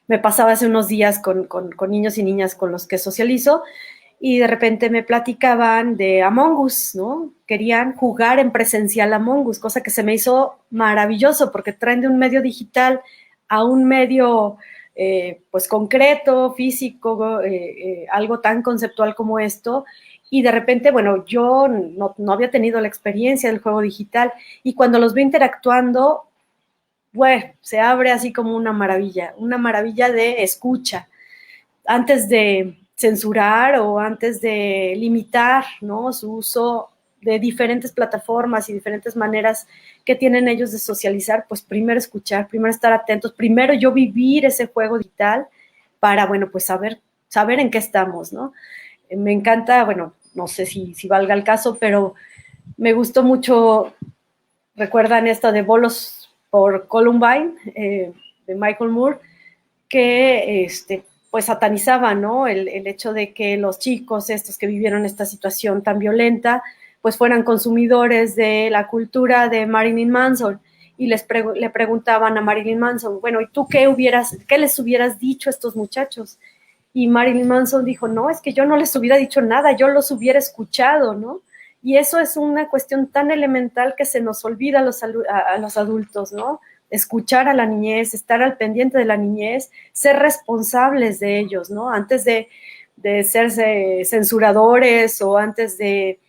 Me pasaba hace unos días con niños y niñas con los que socializo y de repente me platicaban de Among Us, ¿no? Querían jugar en presencial Among Us, cosa que se me hizo maravilloso porque traen de un medio digital a un medio pues concreto, físico, algo tan conceptual como esto, y de repente, bueno, yo no había tenido la experiencia del juego digital, y cuando los veo interactuando, bueno, se abre así como una maravilla de escucha, antes de censurar o antes de limitar, ¿no?, su uso de diferentes plataformas y diferentes maneras que tienen ellos de socializar, pues primero escuchar, primero estar atentos, primero yo vivir ese juego digital para, bueno, pues saber en qué estamos, ¿no? Me encanta, bueno, no sé si valga el caso, pero me gustó mucho, recuerdan esta de Bolos por Columbine, de Michael Moore, que pues satanizaba, ¿no? El hecho de que los chicos estos que vivieron esta situación tan violenta, pues fueran consumidores de la cultura de Marilyn Manson, y le preguntaban a Marilyn Manson, bueno, ¿y tú qué les hubieras dicho a estos muchachos? Y Marilyn Manson dijo, no, es que yo no les hubiera dicho nada, yo los hubiera escuchado, ¿no? Y eso es una cuestión tan elemental que se nos olvida a los adultos, ¿no? Escuchar a la niñez, estar al pendiente de la niñez, ser responsables de ellos, ¿no? Antes de ser censuradores o antes de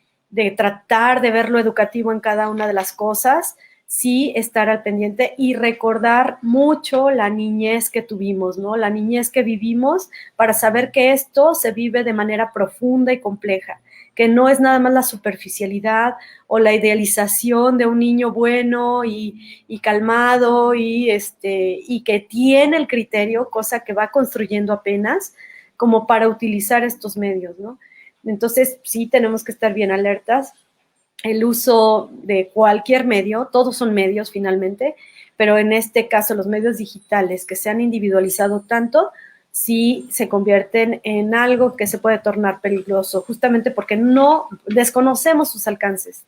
tratar de ver lo educativo en cada una de las cosas, sí estar al pendiente y recordar mucho la niñez que tuvimos, ¿no? La niñez que vivimos, para saber que esto se vive de manera profunda y compleja, que no es nada más la superficialidad o la idealización de un niño bueno y calmado y que tiene el criterio, cosa que va construyendo apenas, como para utilizar estos medios, ¿no? Entonces, sí tenemos que estar bien alertas. El uso de cualquier medio, todos son medios finalmente, pero en este caso los medios digitales que se han individualizado tanto, sí se convierten en algo que se puede tornar peligroso, justamente porque desconocemos sus alcances.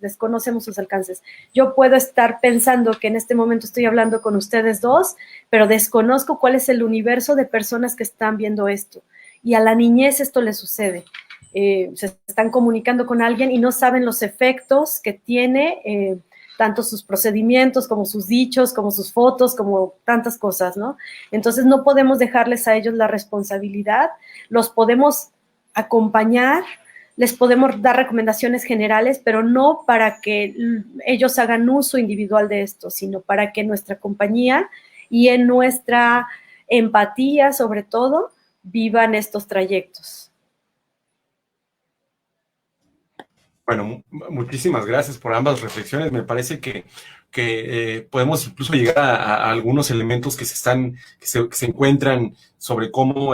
Yo puedo estar pensando que en este momento estoy hablando con ustedes dos, pero desconozco cuál es el universo de personas que están viendo esto. Y a la niñez esto le sucede. Se están comunicando con alguien y no saben los efectos que tiene tanto sus procedimientos como sus dichos, como sus fotos, como tantas cosas, ¿no? Entonces no podemos dejarles a ellos la responsabilidad, los podemos acompañar, les podemos dar recomendaciones generales, pero no para que ellos hagan uso individual de esto, sino para que nuestra compañía y en nuestra empatía, sobre todo, vivan estos trayectos. Bueno, muchísimas gracias por ambas reflexiones. Me parece que podemos incluso llegar a algunos elementos que se encuentran sobre cómo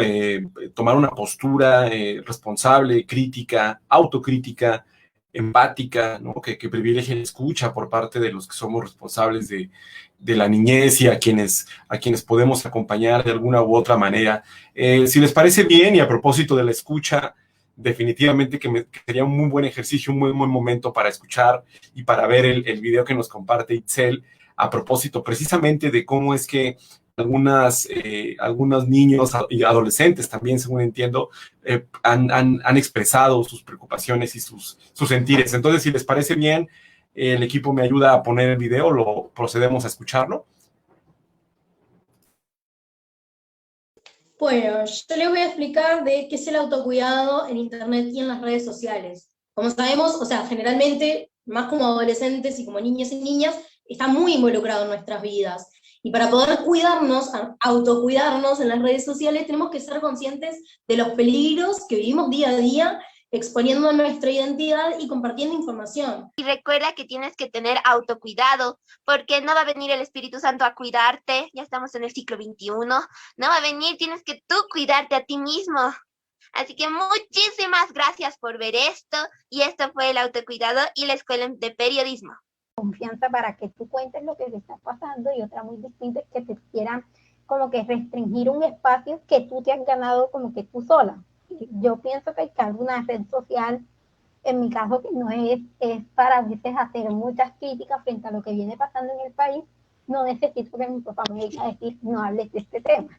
tomar una postura responsable, crítica, autocrítica, empática, ¿no? Que privilegie la escucha por parte de los que somos responsables de la niñez y a quienes podemos acompañar de alguna u otra manera. Si les parece bien, y a propósito de la escucha, definitivamente que sería un muy buen ejercicio, un muy buen momento para escuchar y para ver el video que nos comparte Itzel a propósito precisamente de cómo es que algunos niños y adolescentes también, según entiendo, han expresado sus preocupaciones y sus sentires. Entonces, si les parece bien, el equipo me ayuda a poner el video, procedemos a escucharlo. Bueno, yo les voy a explicar de qué es el autocuidado en Internet y en las redes sociales. Como sabemos, o sea, generalmente, más como adolescentes y como niños y niñas, está muy involucrado en nuestras vidas. Y para poder cuidarnos, autocuidarnos en las redes sociales, tenemos que ser conscientes de los peligros que vivimos día a día, exponiendo nuestra identidad y compartiendo información. Y recuerda que tienes que tener autocuidado, porque no va a venir el Espíritu Santo a cuidarte, ya estamos en el siglo XXI, no va a venir, tienes que tú cuidarte a ti mismo. Así que muchísimas gracias por ver esto, y esto fue el autocuidado y la Escuela de Periodismo. Confianza para que tú cuentes lo que te está pasando, y otra muy distinta es que te quieran como que restringir un espacio que tú te has ganado como que tú sola. Yo pienso que hay que alguna red social, en mi caso, que no es para a veces hacer muchas críticas frente a lo que viene pasando en el país. No necesito que mi papá me diga decir, no hables de este tema.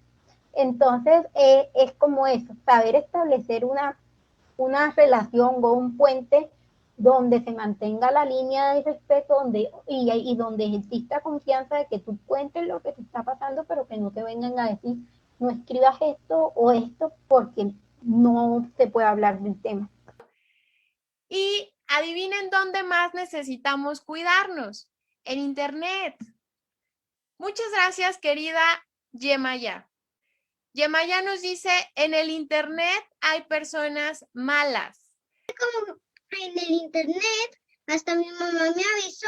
Entonces, es como eso, saber establecer una relación o un puente donde se mantenga la línea de respeto, y donde exista confianza de que tú cuentes lo que te está pasando, pero que no te vengan a decir, no escribas esto o esto, porque no se puede hablar del tema. Y adivinen dónde más necesitamos cuidarnos: en Internet. Muchas gracias, querida Yemaya. Yemaya nos dice, en el Internet hay personas malas. Como en el Internet, hasta mi mamá me avisó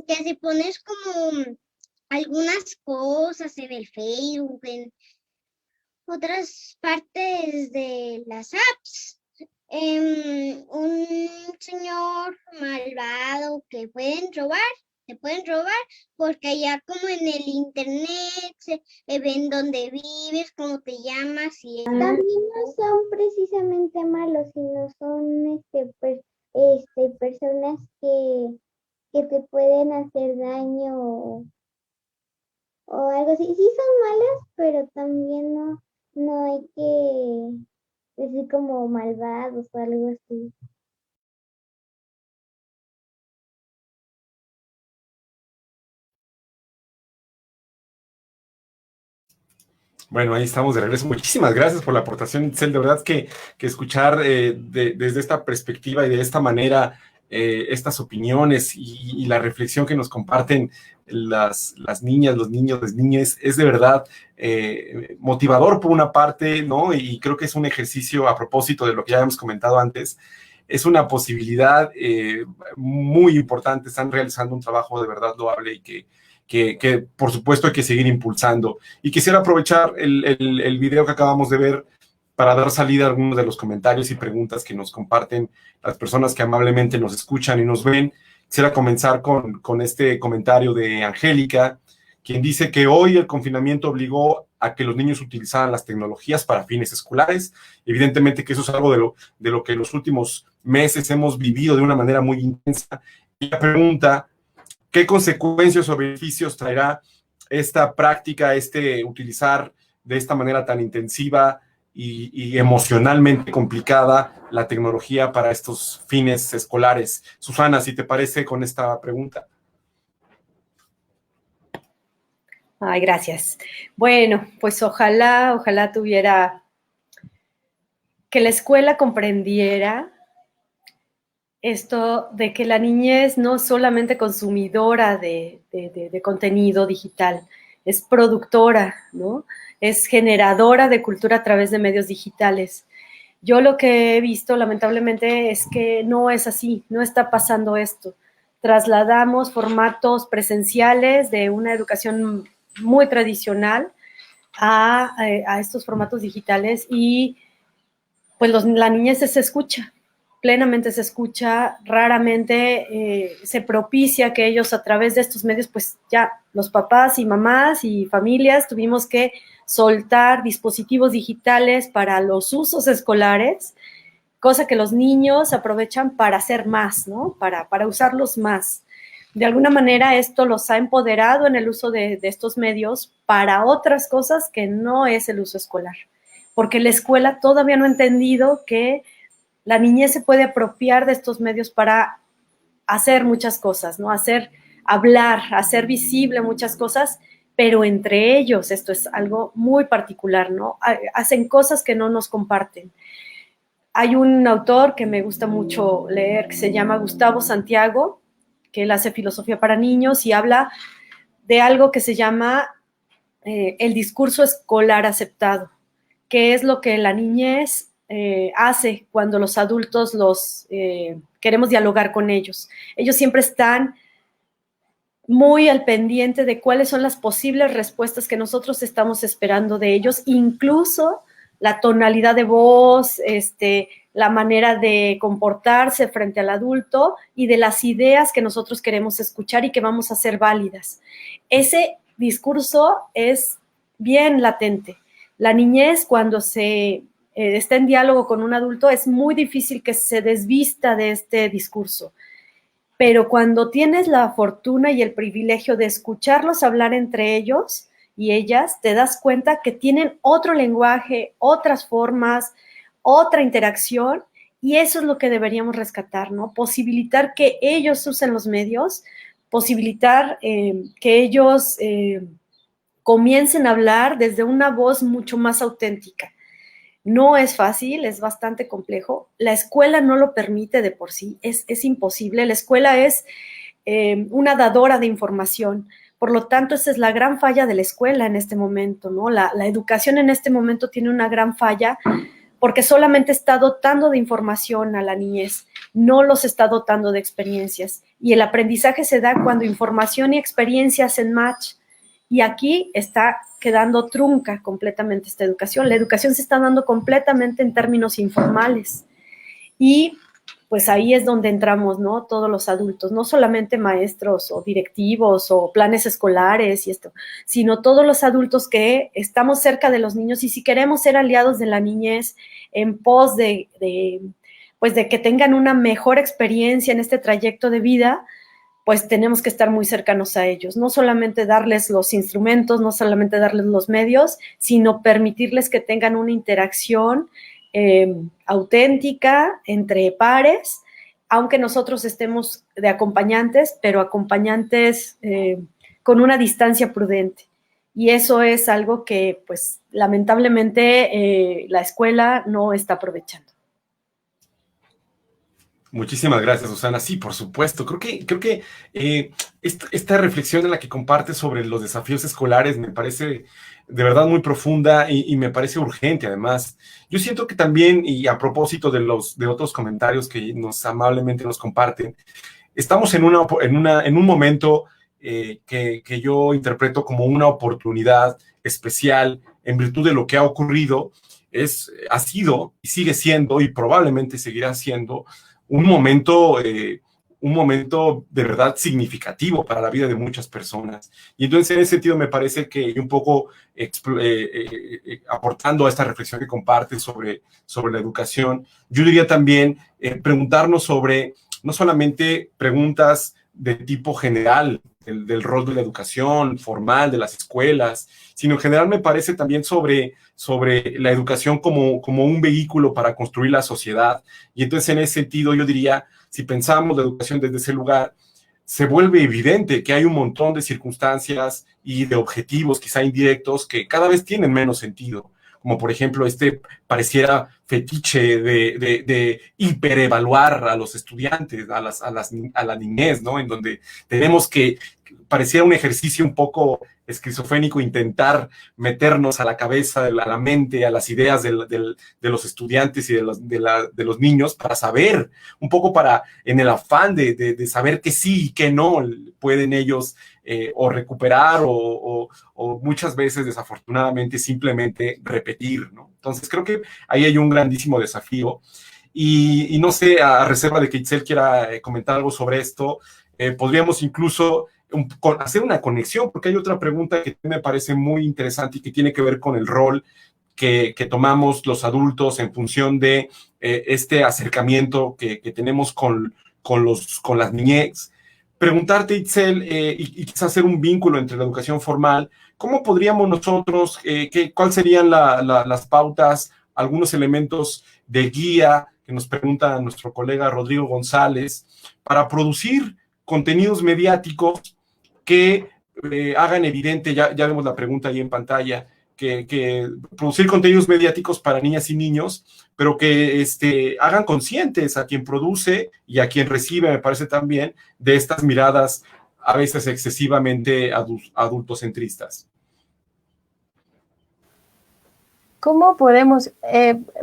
que si pones como algunas cosas en el Facebook, en otras partes de las apps, un señor malvado que te pueden robar, porque allá como en el Internet se ven dónde vives, cómo te llamas y también no son precisamente malos, sino son personas personas que te pueden hacer daño o algo así. Sí son malas, pero también no hay que decir como malvados o algo así. Bueno, ahí estamos de regreso. Muchísimas gracias por la aportación, Itzel. De verdad que escuchar desde esta perspectiva y de esta manera estas opiniones y la reflexión que nos comparten las niñas, los niños, las niñas, es de verdad motivador por una parte, ¿no? Y creo que es un ejercicio a propósito de lo que ya habíamos comentado antes. Es una posibilidad muy importante. Están realizando un trabajo de verdad loable y que por supuesto hay que seguir impulsando. Y quisiera aprovechar el video que acabamos de ver para dar salida a algunos de los comentarios y preguntas que nos comparten las personas que amablemente nos escuchan y nos ven. Quisiera comenzar con este comentario de Angélica, quien dice que hoy el confinamiento obligó a que los niños utilizaran las tecnologías para fines escolares. Evidentemente que eso es algo de lo que en los últimos meses hemos vivido de una manera muy intensa. Y la pregunta: ¿qué consecuencias o beneficios traerá esta práctica, utilizar de esta manera tan intensiva y emocionalmente complicada la tecnología para estos fines escolares? Susana, si te parece con esta pregunta. Ay, gracias. Bueno, pues ojalá tuviera que la escuela comprendiera esto de que la niñez no es solamente consumidora de contenido digital, es productora, ¿no? Es generadora de cultura a través de medios digitales. Yo lo que he visto, lamentablemente, es que no es así, no está pasando esto. Trasladamos formatos presenciales de una educación muy tradicional a estos formatos digitales y pues la niñez se escucha, plenamente se escucha, raramente se propicia que ellos a través de estos medios, pues ya los papás y mamás y familias tuvimos que soltar dispositivos digitales para los usos escolares, cosa que los niños aprovechan para hacer más, ¿no? Para usarlos más. De alguna manera esto los ha empoderado en el uso de estos medios para otras cosas que no es el uso escolar, porque la escuela todavía no ha entendido que la niñez se puede apropiar de estos medios para hacer muchas cosas, ¿no? Hablar, hacer visible muchas cosas, pero entre ellos, esto es algo muy particular, ¿no? Hacen cosas que no nos comparten. Hay un autor que me gusta mucho leer que se llama Gustavo Santiago, que él hace filosofía para niños y habla de algo que se llama el discurso escolar aceptado, que es lo que la niñez hace cuando los adultos queremos dialogar con ellos. Ellos siempre están muy al pendiente de cuáles son las posibles respuestas que nosotros estamos esperando de ellos, incluso la tonalidad de voz, la manera de comportarse frente al adulto y de las ideas que nosotros queremos escuchar y que vamos a hacer válidas. Ese discurso es bien latente. La niñez, cuando está en diálogo con un adulto, es muy difícil que se desvista de este discurso. Pero cuando tienes la fortuna y el privilegio de escucharlos hablar entre ellos y ellas, te das cuenta que tienen otro lenguaje, otras formas, otra interacción, y eso es lo que deberíamos rescatar, ¿no? Posibilitar que ellos usen los medios, posibilitar que ellos comiencen a hablar desde una voz mucho más auténtica. No es fácil, es bastante complejo. La escuela no lo permite de por sí, es imposible. La escuela es una dadora de información. Por lo tanto, esa es la gran falla de la escuela en este momento, ¿no? La educación en este momento tiene una gran falla porque solamente está dotando de información a la niñez, no los está dotando de experiencias. Y el aprendizaje se da cuando información y experiencia hacen match. Y aquí está quedando trunca completamente esta educación. La educación se está dando completamente en términos informales. Y pues ahí es donde entramos, ¿no? Todos los adultos, no solamente maestros o directivos o planes escolares y esto, sino todos los adultos que estamos cerca de los niños y si queremos ser aliados de la niñez en pos de pues de que tengan una mejor experiencia en este trayecto de vida, pues tenemos que estar muy cercanos a ellos, no solamente darles los instrumentos, no solamente darles los medios, sino permitirles que tengan una interacción auténtica entre pares, aunque nosotros estemos de acompañantes, pero acompañantes con una distancia prudente. Y eso es algo que, pues, lamentablemente la escuela no está aprovechando. Muchísimas gracias, Susana. Sí, por supuesto. Creo que esta reflexión en la que compartes sobre los desafíos escolares me parece de verdad muy profunda y me parece urgente, además. Yo siento que también, y a propósito de otros comentarios que amablemente nos comparten, estamos en un momento que yo interpreto como una oportunidad especial en virtud de lo que ha ocurrido. Ha sido y sigue siendo y probablemente seguirá siendo un momento de verdad significativo para la vida de muchas personas. Y entonces, en ese sentido, me parece que un poco aportando a esta reflexión que compartes sobre la educación, yo diría también preguntarnos sobre, no solamente preguntas de tipo general, del rol de la educación formal, de las escuelas, sino en general me parece también sobre la educación como un vehículo para construir la sociedad. Y entonces, en ese sentido, yo diría, si pensamos la educación desde ese lugar, se vuelve evidente que hay un montón de circunstancias y de objetivos, quizá indirectos, que cada vez tienen menos sentido, como por ejemplo pareciera fetiche de hiperevaluar a los estudiantes, a la niñez, ¿no? En donde tenemos que, pareciera un ejercicio un poco esquizofrénico, intentar meternos a la cabeza, a la mente, a las ideas de los estudiantes y de los niños para saber, un poco en el afán de saber que sí y que no pueden ellos o recuperar o muchas veces, desafortunadamente, simplemente repetir, ¿no? Entonces, creo que ahí hay un grandísimo desafío. Y no sé, a reserva de que Itzel quiera comentar algo sobre esto, podríamos incluso hacer una conexión, porque hay otra pregunta que me parece muy interesante y que tiene que ver con el rol que tomamos los adultos en función de este acercamiento que tenemos con las niñez. Preguntarte, Itzel, y quizás hacer un vínculo entre la educación formal, ¿cómo podríamos nosotros, cuáles serían las pautas, algunos elementos de guía que nos pregunta nuestro colega Rodrigo González, para producir contenidos mediáticos que hagan evidente, ya vemos la pregunta ahí en pantalla, que producir contenidos mediáticos para niñas y niños, pero que hagan conscientes a quien produce y a quien recibe, me parece también, de estas miradas a veces excesivamente adultocentristas. ¿Cómo podemos?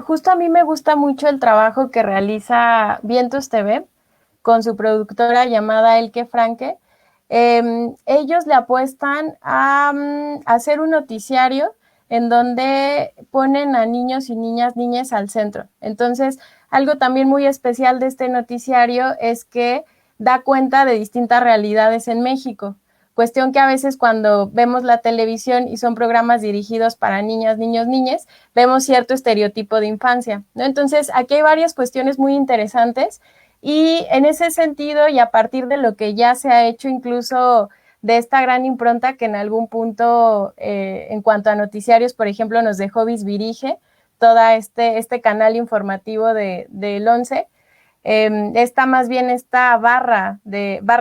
Justo a mí me gusta mucho el trabajo que realiza Vientos TV con su productora llamada Elke Franke. Ellos le apuestan a hacer un noticiario en donde ponen a niños y niñas al centro. Entonces, algo también muy especial de este noticiario es que da cuenta de distintas realidades en México. Cuestión que a veces cuando vemos la televisión y son programas dirigidos para niñas, niños, niñes, vemos cierto estereotipo de infancia, ¿no? Entonces, aquí hay varias cuestiones muy interesantes y en ese sentido y a partir de lo que ya se ha hecho incluso de esta gran impronta que en algún punto en cuanto a noticiarios, por ejemplo, nos dejó Visvirige, toda este canal informativo del 11, esta barra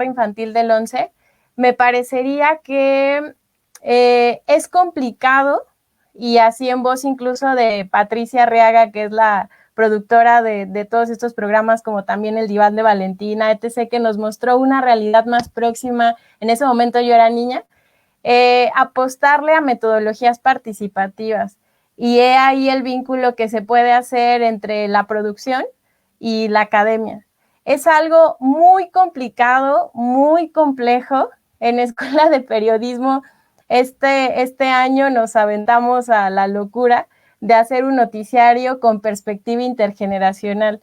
infantil del 11, me parecería que es complicado, y así en voz incluso de Patricia Arriaga, que es la productora de todos estos programas, como también el Diván de Valentina, etc., que nos mostró una realidad más próxima. En ese momento yo era niña, apostarle a metodologías participativas. Y he ahí el vínculo que se puede hacer entre la producción y la academia. Es algo muy complicado, muy complejo. En Escuela de Periodismo, este año nos aventamos a la locura de hacer un noticiario con perspectiva intergeneracional.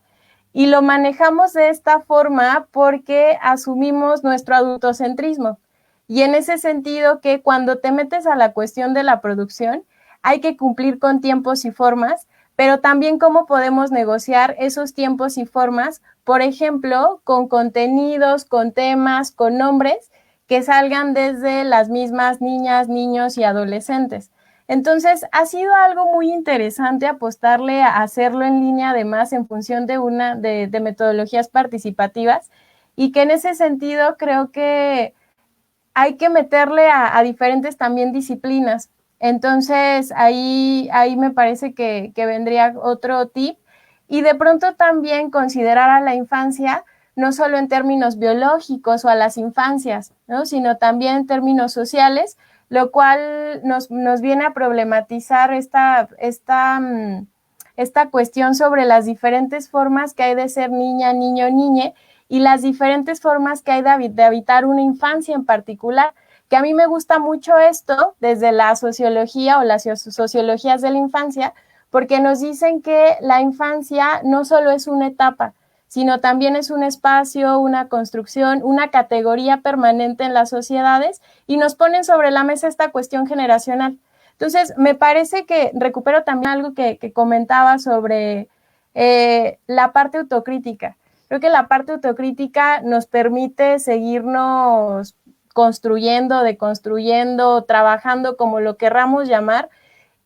Y lo manejamos de esta forma porque asumimos nuestro adultocentrismo. Y en ese sentido que cuando te metes a la cuestión de la producción, hay que cumplir con tiempos y formas, pero también cómo podemos negociar esos tiempos y formas, por ejemplo, con contenidos, con temas, con nombres que salgan desde las mismas niñas, niños y adolescentes. Entonces, ha sido algo muy interesante apostarle a hacerlo en línea, además, en función de metodologías participativas, y que en ese sentido creo que hay que meterle a diferentes también disciplinas. Entonces, ahí me parece que vendría otro tip. Y de pronto también considerar a la infancia no solo en términos biológicos o a las infancias, ¿no? Sino también en términos sociales, lo cual nos viene a problematizar esta cuestión sobre las diferentes formas que hay de ser niña, niño, niñe, y las diferentes formas que hay de habitar una infancia en particular, que a mí me gusta mucho esto desde la sociología o las sociologías de la infancia, porque nos dicen que la infancia no solo es una etapa, sino también es un espacio, una construcción, una categoría permanente en las sociedades, y nos ponen sobre la mesa esta cuestión generacional. Entonces, me parece que recupero también algo que comentaba sobre la parte autocrítica. Creo que la parte autocrítica nos permite seguirnos construyendo, deconstruyendo, trabajando, como lo querramos llamar,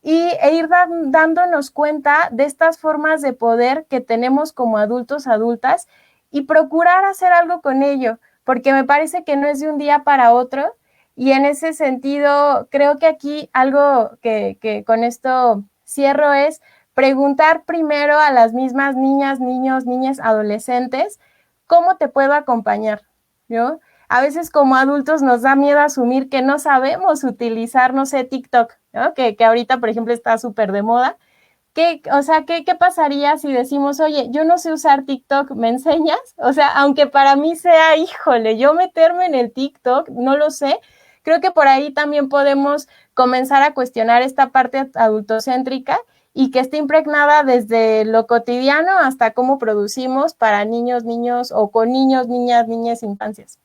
e ir dándonos cuenta de estas formas de poder que tenemos como adultos, adultas, y procurar hacer algo con ello, porque me parece que no es de un día para otro, y en ese sentido creo que aquí algo que con esto cierro es preguntar primero a las mismas niñas, niños, niñas, adolescentes, ¿cómo te puedo acompañar? ¿No? A veces como adultos nos da miedo asumir que no sabemos utilizar, no sé, TikTok, ¿no? Que ahorita, por ejemplo, está súper de moda. ¿Qué pasaría si decimos, oye, yo no sé usar TikTok, ¿me enseñas? O sea, aunque para mí sea, híjole, yo meterme en el TikTok, no lo sé. Creo que por ahí también podemos comenzar a cuestionar esta parte adultocéntrica y que esté impregnada desde lo cotidiano hasta cómo producimos para niños, niños o con niños, niñas, niñas, infancias.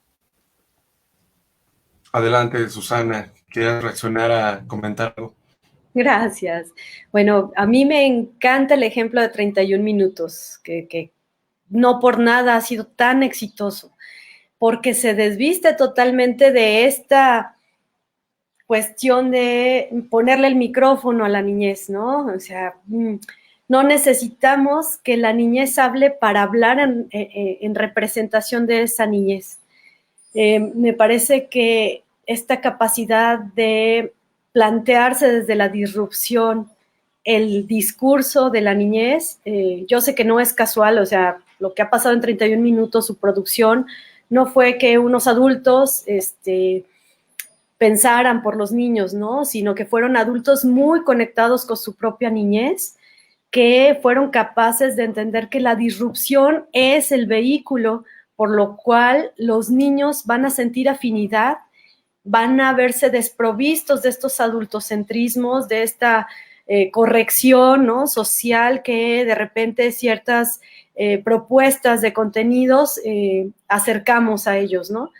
Adelante, Susana. ¿Quieres reaccionar a comentar algo? Gracias. Bueno, a mí me encanta el ejemplo de 31 minutos, que no por nada ha sido tan exitoso, porque se desviste totalmente de esta cuestión de ponerle el micrófono a la niñez, ¿no? O sea, no necesitamos que la niñez hable para hablar en representación de esa niñez. Me parece que esta capacidad de plantearse desde la disrupción el discurso de la niñez, yo sé que no es casual, o sea, lo que ha pasado en 31 minutos, su producción, no fue que unos adultos pensaran por los niños, ¿no? Sino que fueron adultos muy conectados con su propia niñez, que fueron capaces de entender que la disrupción es el vehículo por lo cual los niños van a sentir afinidad, van a verse desprovistos de estos adultocentrismos, de esta corrección, ¿no?, social que de repente ciertas propuestas de contenidos acercamos a ellos, ¿no?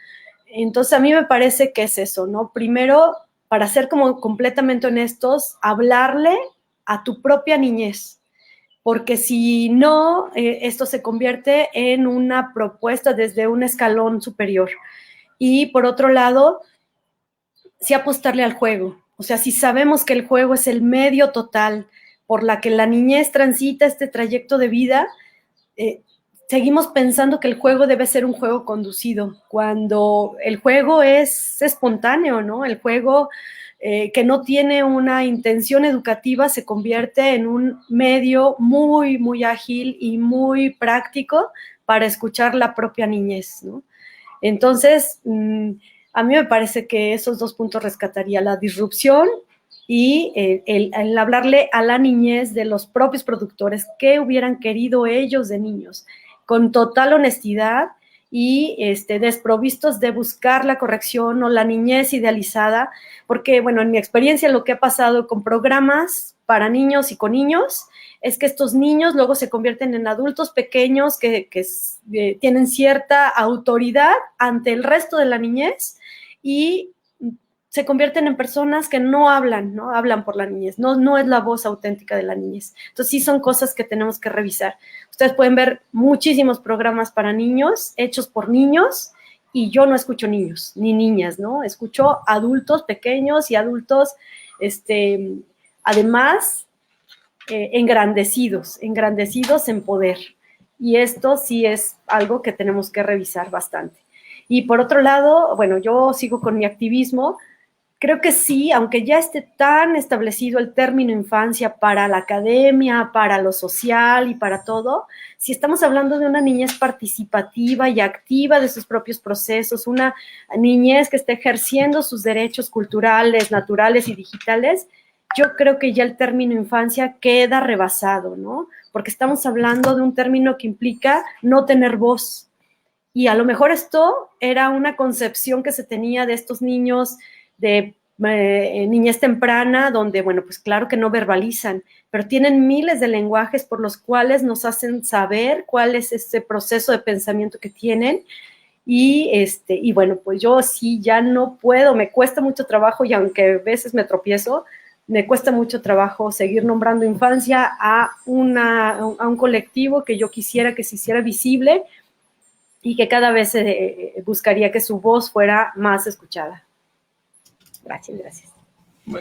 Entonces, a mí me parece que es eso, ¿no? Primero, para ser como completamente honestos, hablarle a tu propia niñez, porque si no, esto se convierte en una propuesta desde un escalón superior. Y por otro lado, sí apostarle al juego. O sea, si sabemos que el juego es el medio total por la que la niñez transita este trayecto de vida, seguimos pensando que el juego debe ser un juego conducido, cuando el juego es espontáneo, ¿no? El juego que no tiene una intención educativa se convierte en un medio muy, muy ágil y muy práctico para escuchar la propia niñez, ¿no? Entonces, a mí me parece que esos dos puntos rescataría: la disrupción y el hablarle a la niñez de los propios productores, qué hubieran querido ellos de niños, con total honestidad y desprovistos de buscar la corrección o la niñez idealizada, porque, bueno, en mi experiencia lo que ha pasado con programas para niños y con niños es que estos niños luego se convierten en adultos pequeños que tienen cierta autoridad ante el resto de la niñez y se convierten en personas que no hablan, ¿no? Hablan por la niñez, no es la voz auténtica de la niñez. Entonces sí son cosas que tenemos que revisar. Ustedes pueden ver muchísimos programas para niños, hechos por niños, y yo no escucho niños, ni niñas, ¿no? Escucho adultos pequeños y adultos, además, engrandecidos en poder. Y esto sí es algo que tenemos que revisar bastante. Y por otro lado, bueno, yo sigo con mi activismo. Creo que sí, aunque ya esté tan establecido el término infancia para la academia, para lo social y para todo, si estamos hablando de una niñez participativa y activa de sus propios procesos, una niñez que esté ejerciendo sus derechos culturales, naturales y digitales, yo creo que ya el término infancia queda rebasado, ¿no? Porque estamos hablando de un término que implica no tener voz. Y a lo mejor esto era una concepción que se tenía de estos niños de niñez temprana, donde, bueno, pues claro que no verbalizan, pero tienen miles de lenguajes por los cuales nos hacen saber cuál es ese proceso de pensamiento que tienen. Y bueno, pues yo sí ya no puedo, me cuesta mucho trabajo, y aunque a veces me tropiezo, me cuesta mucho trabajo seguir nombrando infancia a un colectivo que yo quisiera que se hiciera visible y que cada vez buscaría que su voz fuera más escuchada. Gracias.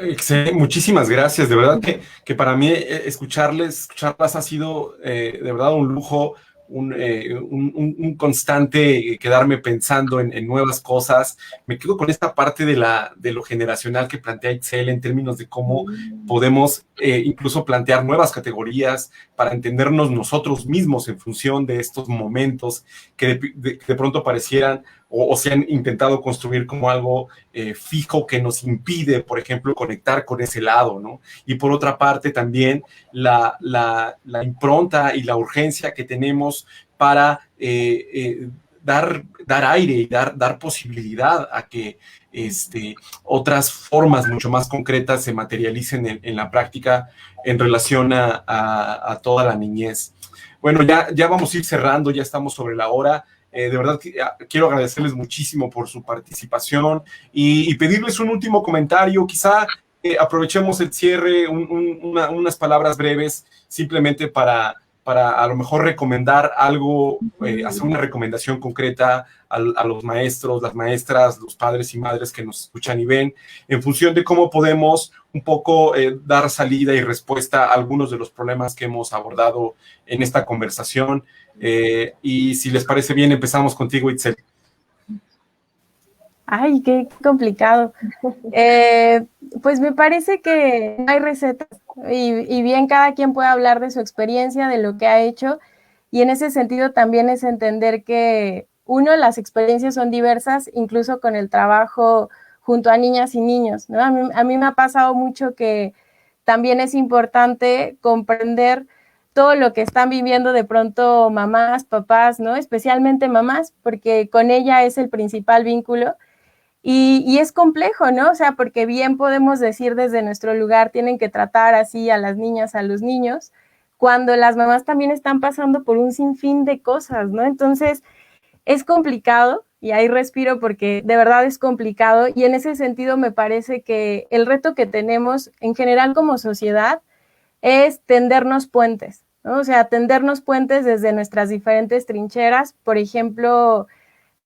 Excelente, muchísimas gracias. De verdad que para mí escucharlas ha sido de verdad un lujo, un constante quedarme pensando en nuevas cosas. Me quedo con esta parte de lo generacional que plantea Itzel en términos de cómo podemos incluso plantear nuevas categorías para entendernos nosotros mismos en función de estos momentos que de pronto parecieran o se han intentado construir como algo fijo que nos impide, por ejemplo, conectar con ese lado, ¿no? Y por otra parte también la impronta y la urgencia que tenemos para dar aire y dar posibilidad a que otras formas mucho más concretas se materialicen en la práctica en relación a toda la niñez. Bueno, ya vamos a ir cerrando, ya estamos sobre la hora. De verdad quiero agradecerles muchísimo por su participación y pedirles un último comentario. Quizá aprovechemos el cierre, unas palabras breves, simplemente para a lo mejor recomendar algo, hacer una recomendación concreta a los maestros, las maestras, los padres y madres que nos escuchan y ven, en función de cómo podemos un poco dar salida y respuesta a algunos de los problemas que hemos abordado en esta conversación. Y si les parece bien, empezamos contigo, Itzel. Ay, qué complicado. Pues me parece que no hay recetas y bien cada quien puede hablar de su experiencia, de lo que ha hecho, y en ese sentido también es entender que las experiencias son diversas, incluso con el trabajo junto a niñas y niños, ¿no? A mí me ha pasado mucho que también es importante comprender todo lo que están viviendo de pronto mamás, papás, ¿no? Especialmente mamás, porque con ella es el principal vínculo. Y es complejo, ¿no? O sea, porque bien podemos decir desde nuestro lugar, tienen que tratar así a las niñas, a los niños, cuando las mamás también están pasando por un sinfín de cosas, ¿no? Entonces, es complicado, y ahí respiro porque de verdad es complicado, y en ese sentido me parece que el reto que tenemos en general como sociedad es tendernos puentes, ¿no? O sea, tendernos puentes desde nuestras diferentes trincheras, por ejemplo,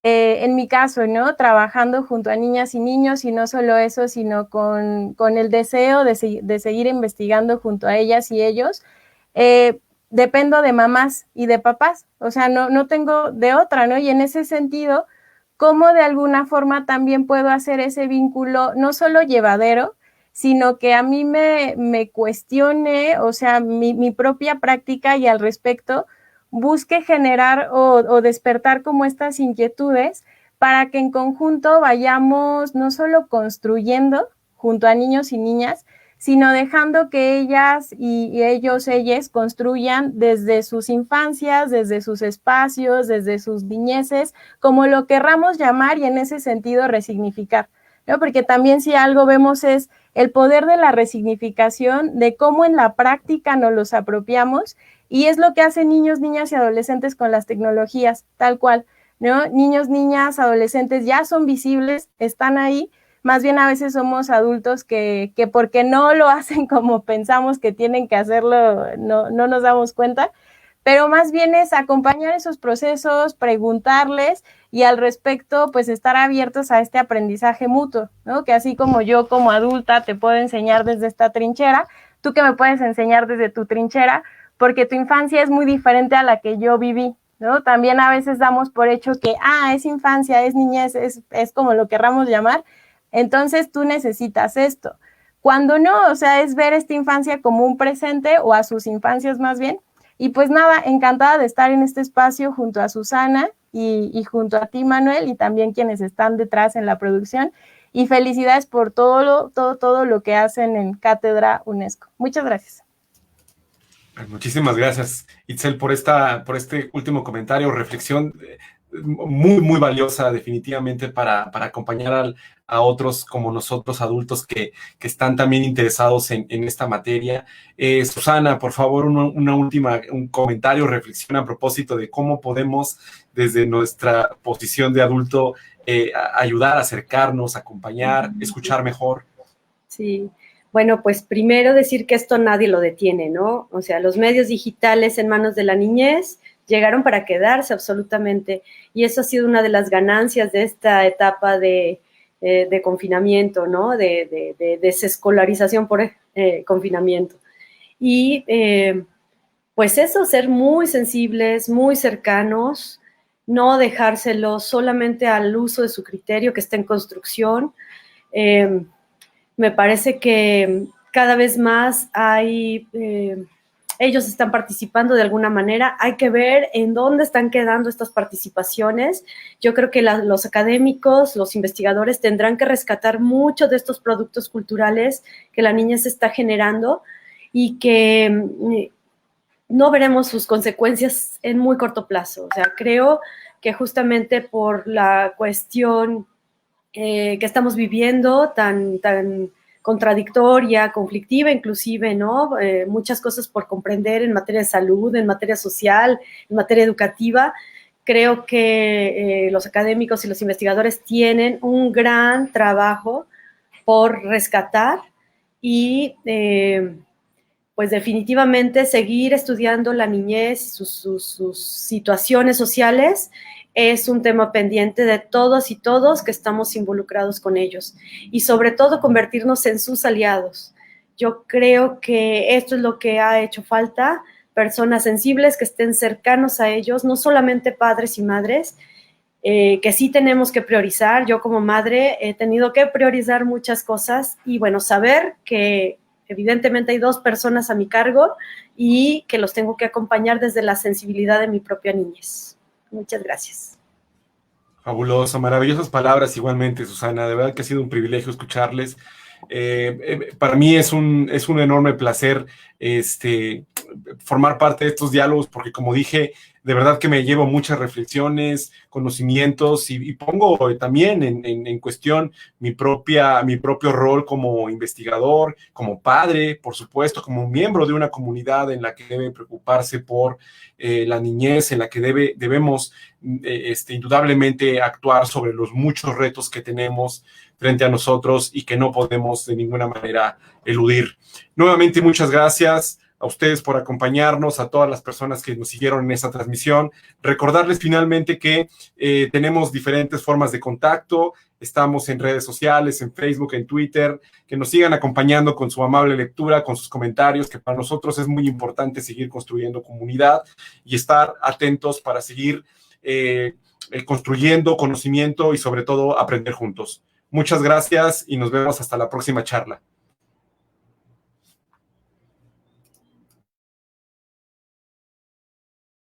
en mi caso, ¿no? Trabajando junto a niñas y niños, y no solo eso, sino con el deseo de seguir investigando junto a ellas y ellos. Dependo de mamás y de papás, o sea, no tengo de otra, ¿no? Y en ese sentido, ¿cómo de alguna forma también puedo hacer ese vínculo no solo llevadero, sino que a mí me cuestione, o sea, mi propia práctica, y al respecto busque generar o despertar como estas inquietudes para que en conjunto vayamos no solo construyendo junto a niños y niñas, sino dejando que ellas y ellas construyan desde sus infancias, desde sus espacios, desde sus niñeces, como lo querramos llamar, y en ese sentido resignificar, ¿no? Porque también si algo vemos es el poder de la resignificación, de cómo en la práctica nos los apropiamos, y es lo que hacen niños, niñas y adolescentes con las tecnologías, tal cual, ¿no? Niños, niñas, adolescentes ya son visibles, están ahí, más bien a veces somos adultos que porque no lo hacen como pensamos que tienen que hacerlo, no nos damos cuenta, pero más bien es acompañar esos procesos, preguntarles y al respecto, pues estar abiertos a este aprendizaje mutuo, ¿no? Que así como yo como adulta te puedo enseñar desde esta trinchera, tú que me puedes enseñar desde tu trinchera, porque tu infancia es muy diferente a la que yo viví, ¿no? También a veces damos por hecho que, es infancia, es niñez, es como lo querramos llamar, entonces tú necesitas esto. Cuando no, o sea, es ver esta infancia como un presente o a sus infancias más bien. Y pues nada, encantada de estar en este espacio junto a Susana y junto a ti, Manuel, y también quienes están detrás en la producción. Y felicidades por todo lo que hacen en Cátedra UNESCO. Muchas gracias. Muchísimas gracias, Itzel, por este último comentario, reflexión muy, muy valiosa definitivamente para acompañar a otros como nosotros, adultos que están también interesados en esta materia. Susana, por favor, un comentario, reflexión a propósito de cómo podemos, desde nuestra posición de adulto, ayudar, acercarnos, acompañar, escuchar mejor. Sí. Bueno, pues primero decir que esto nadie lo detiene, ¿no? O sea, los medios digitales en manos de la niñez llegaron para quedarse absolutamente, y eso ha sido una de las ganancias de esta etapa de confinamiento, ¿no? De desescolarización por confinamiento. Y pues eso, ser muy sensibles, muy cercanos, no dejárselo solamente al uso de su criterio que está en construcción. Me parece que cada vez más ellos están participando de alguna manera. Hay que ver en dónde están quedando estas participaciones. Yo creo que los académicos, los investigadores tendrán que rescatar mucho de estos productos culturales que la niñez está generando y que no veremos sus consecuencias en muy corto plazo. O sea, creo que justamente por la cuestión que estamos viviendo tan contradictoria, conflictiva inclusive, ¿no? Muchas cosas por comprender en materia de salud, en materia social, en materia educativa. Creo que los académicos y los investigadores tienen un gran trabajo por rescatar y pues definitivamente seguir estudiando la niñez y sus situaciones sociales es un tema pendiente de todos y todos que estamos involucrados con ellos, y sobre todo convertirnos en sus aliados. Yo creo que esto es lo que ha hecho falta, personas sensibles que estén cercanos a ellos, no solamente padres y madres, que sí tenemos que priorizar. Yo como madre he tenido que priorizar muchas cosas y bueno, saber que evidentemente hay 2 personas a mi cargo y que los tengo que acompañar desde la sensibilidad de mi propia niñez. Muchas gracias. Fabuloso, maravillosas palabras igualmente, Susana. De verdad que ha sido un privilegio escucharles. Para mí es un enorme placer formar parte de estos diálogos, porque como dije, de verdad que me llevo muchas reflexiones, conocimientos y pongo también en cuestión mi propio rol como investigador, como padre, por supuesto, como miembro de una comunidad en la que debe preocuparse por la niñez, en la que debemos indudablemente actuar sobre los muchos retos que tenemos frente a nosotros y que no podemos de ninguna manera eludir. Nuevamente, muchas gracias a ustedes por acompañarnos, a todas las personas que nos siguieron en esta transmisión. Recordarles finalmente que tenemos diferentes formas de contacto. Estamos en redes sociales, en Facebook, en Twitter, que nos sigan acompañando con su amable lectura, con sus comentarios, que para nosotros es muy importante seguir construyendo comunidad y estar atentos para seguir construyendo conocimiento y sobre todo aprender juntos. Muchas gracias y nos vemos hasta la próxima charla.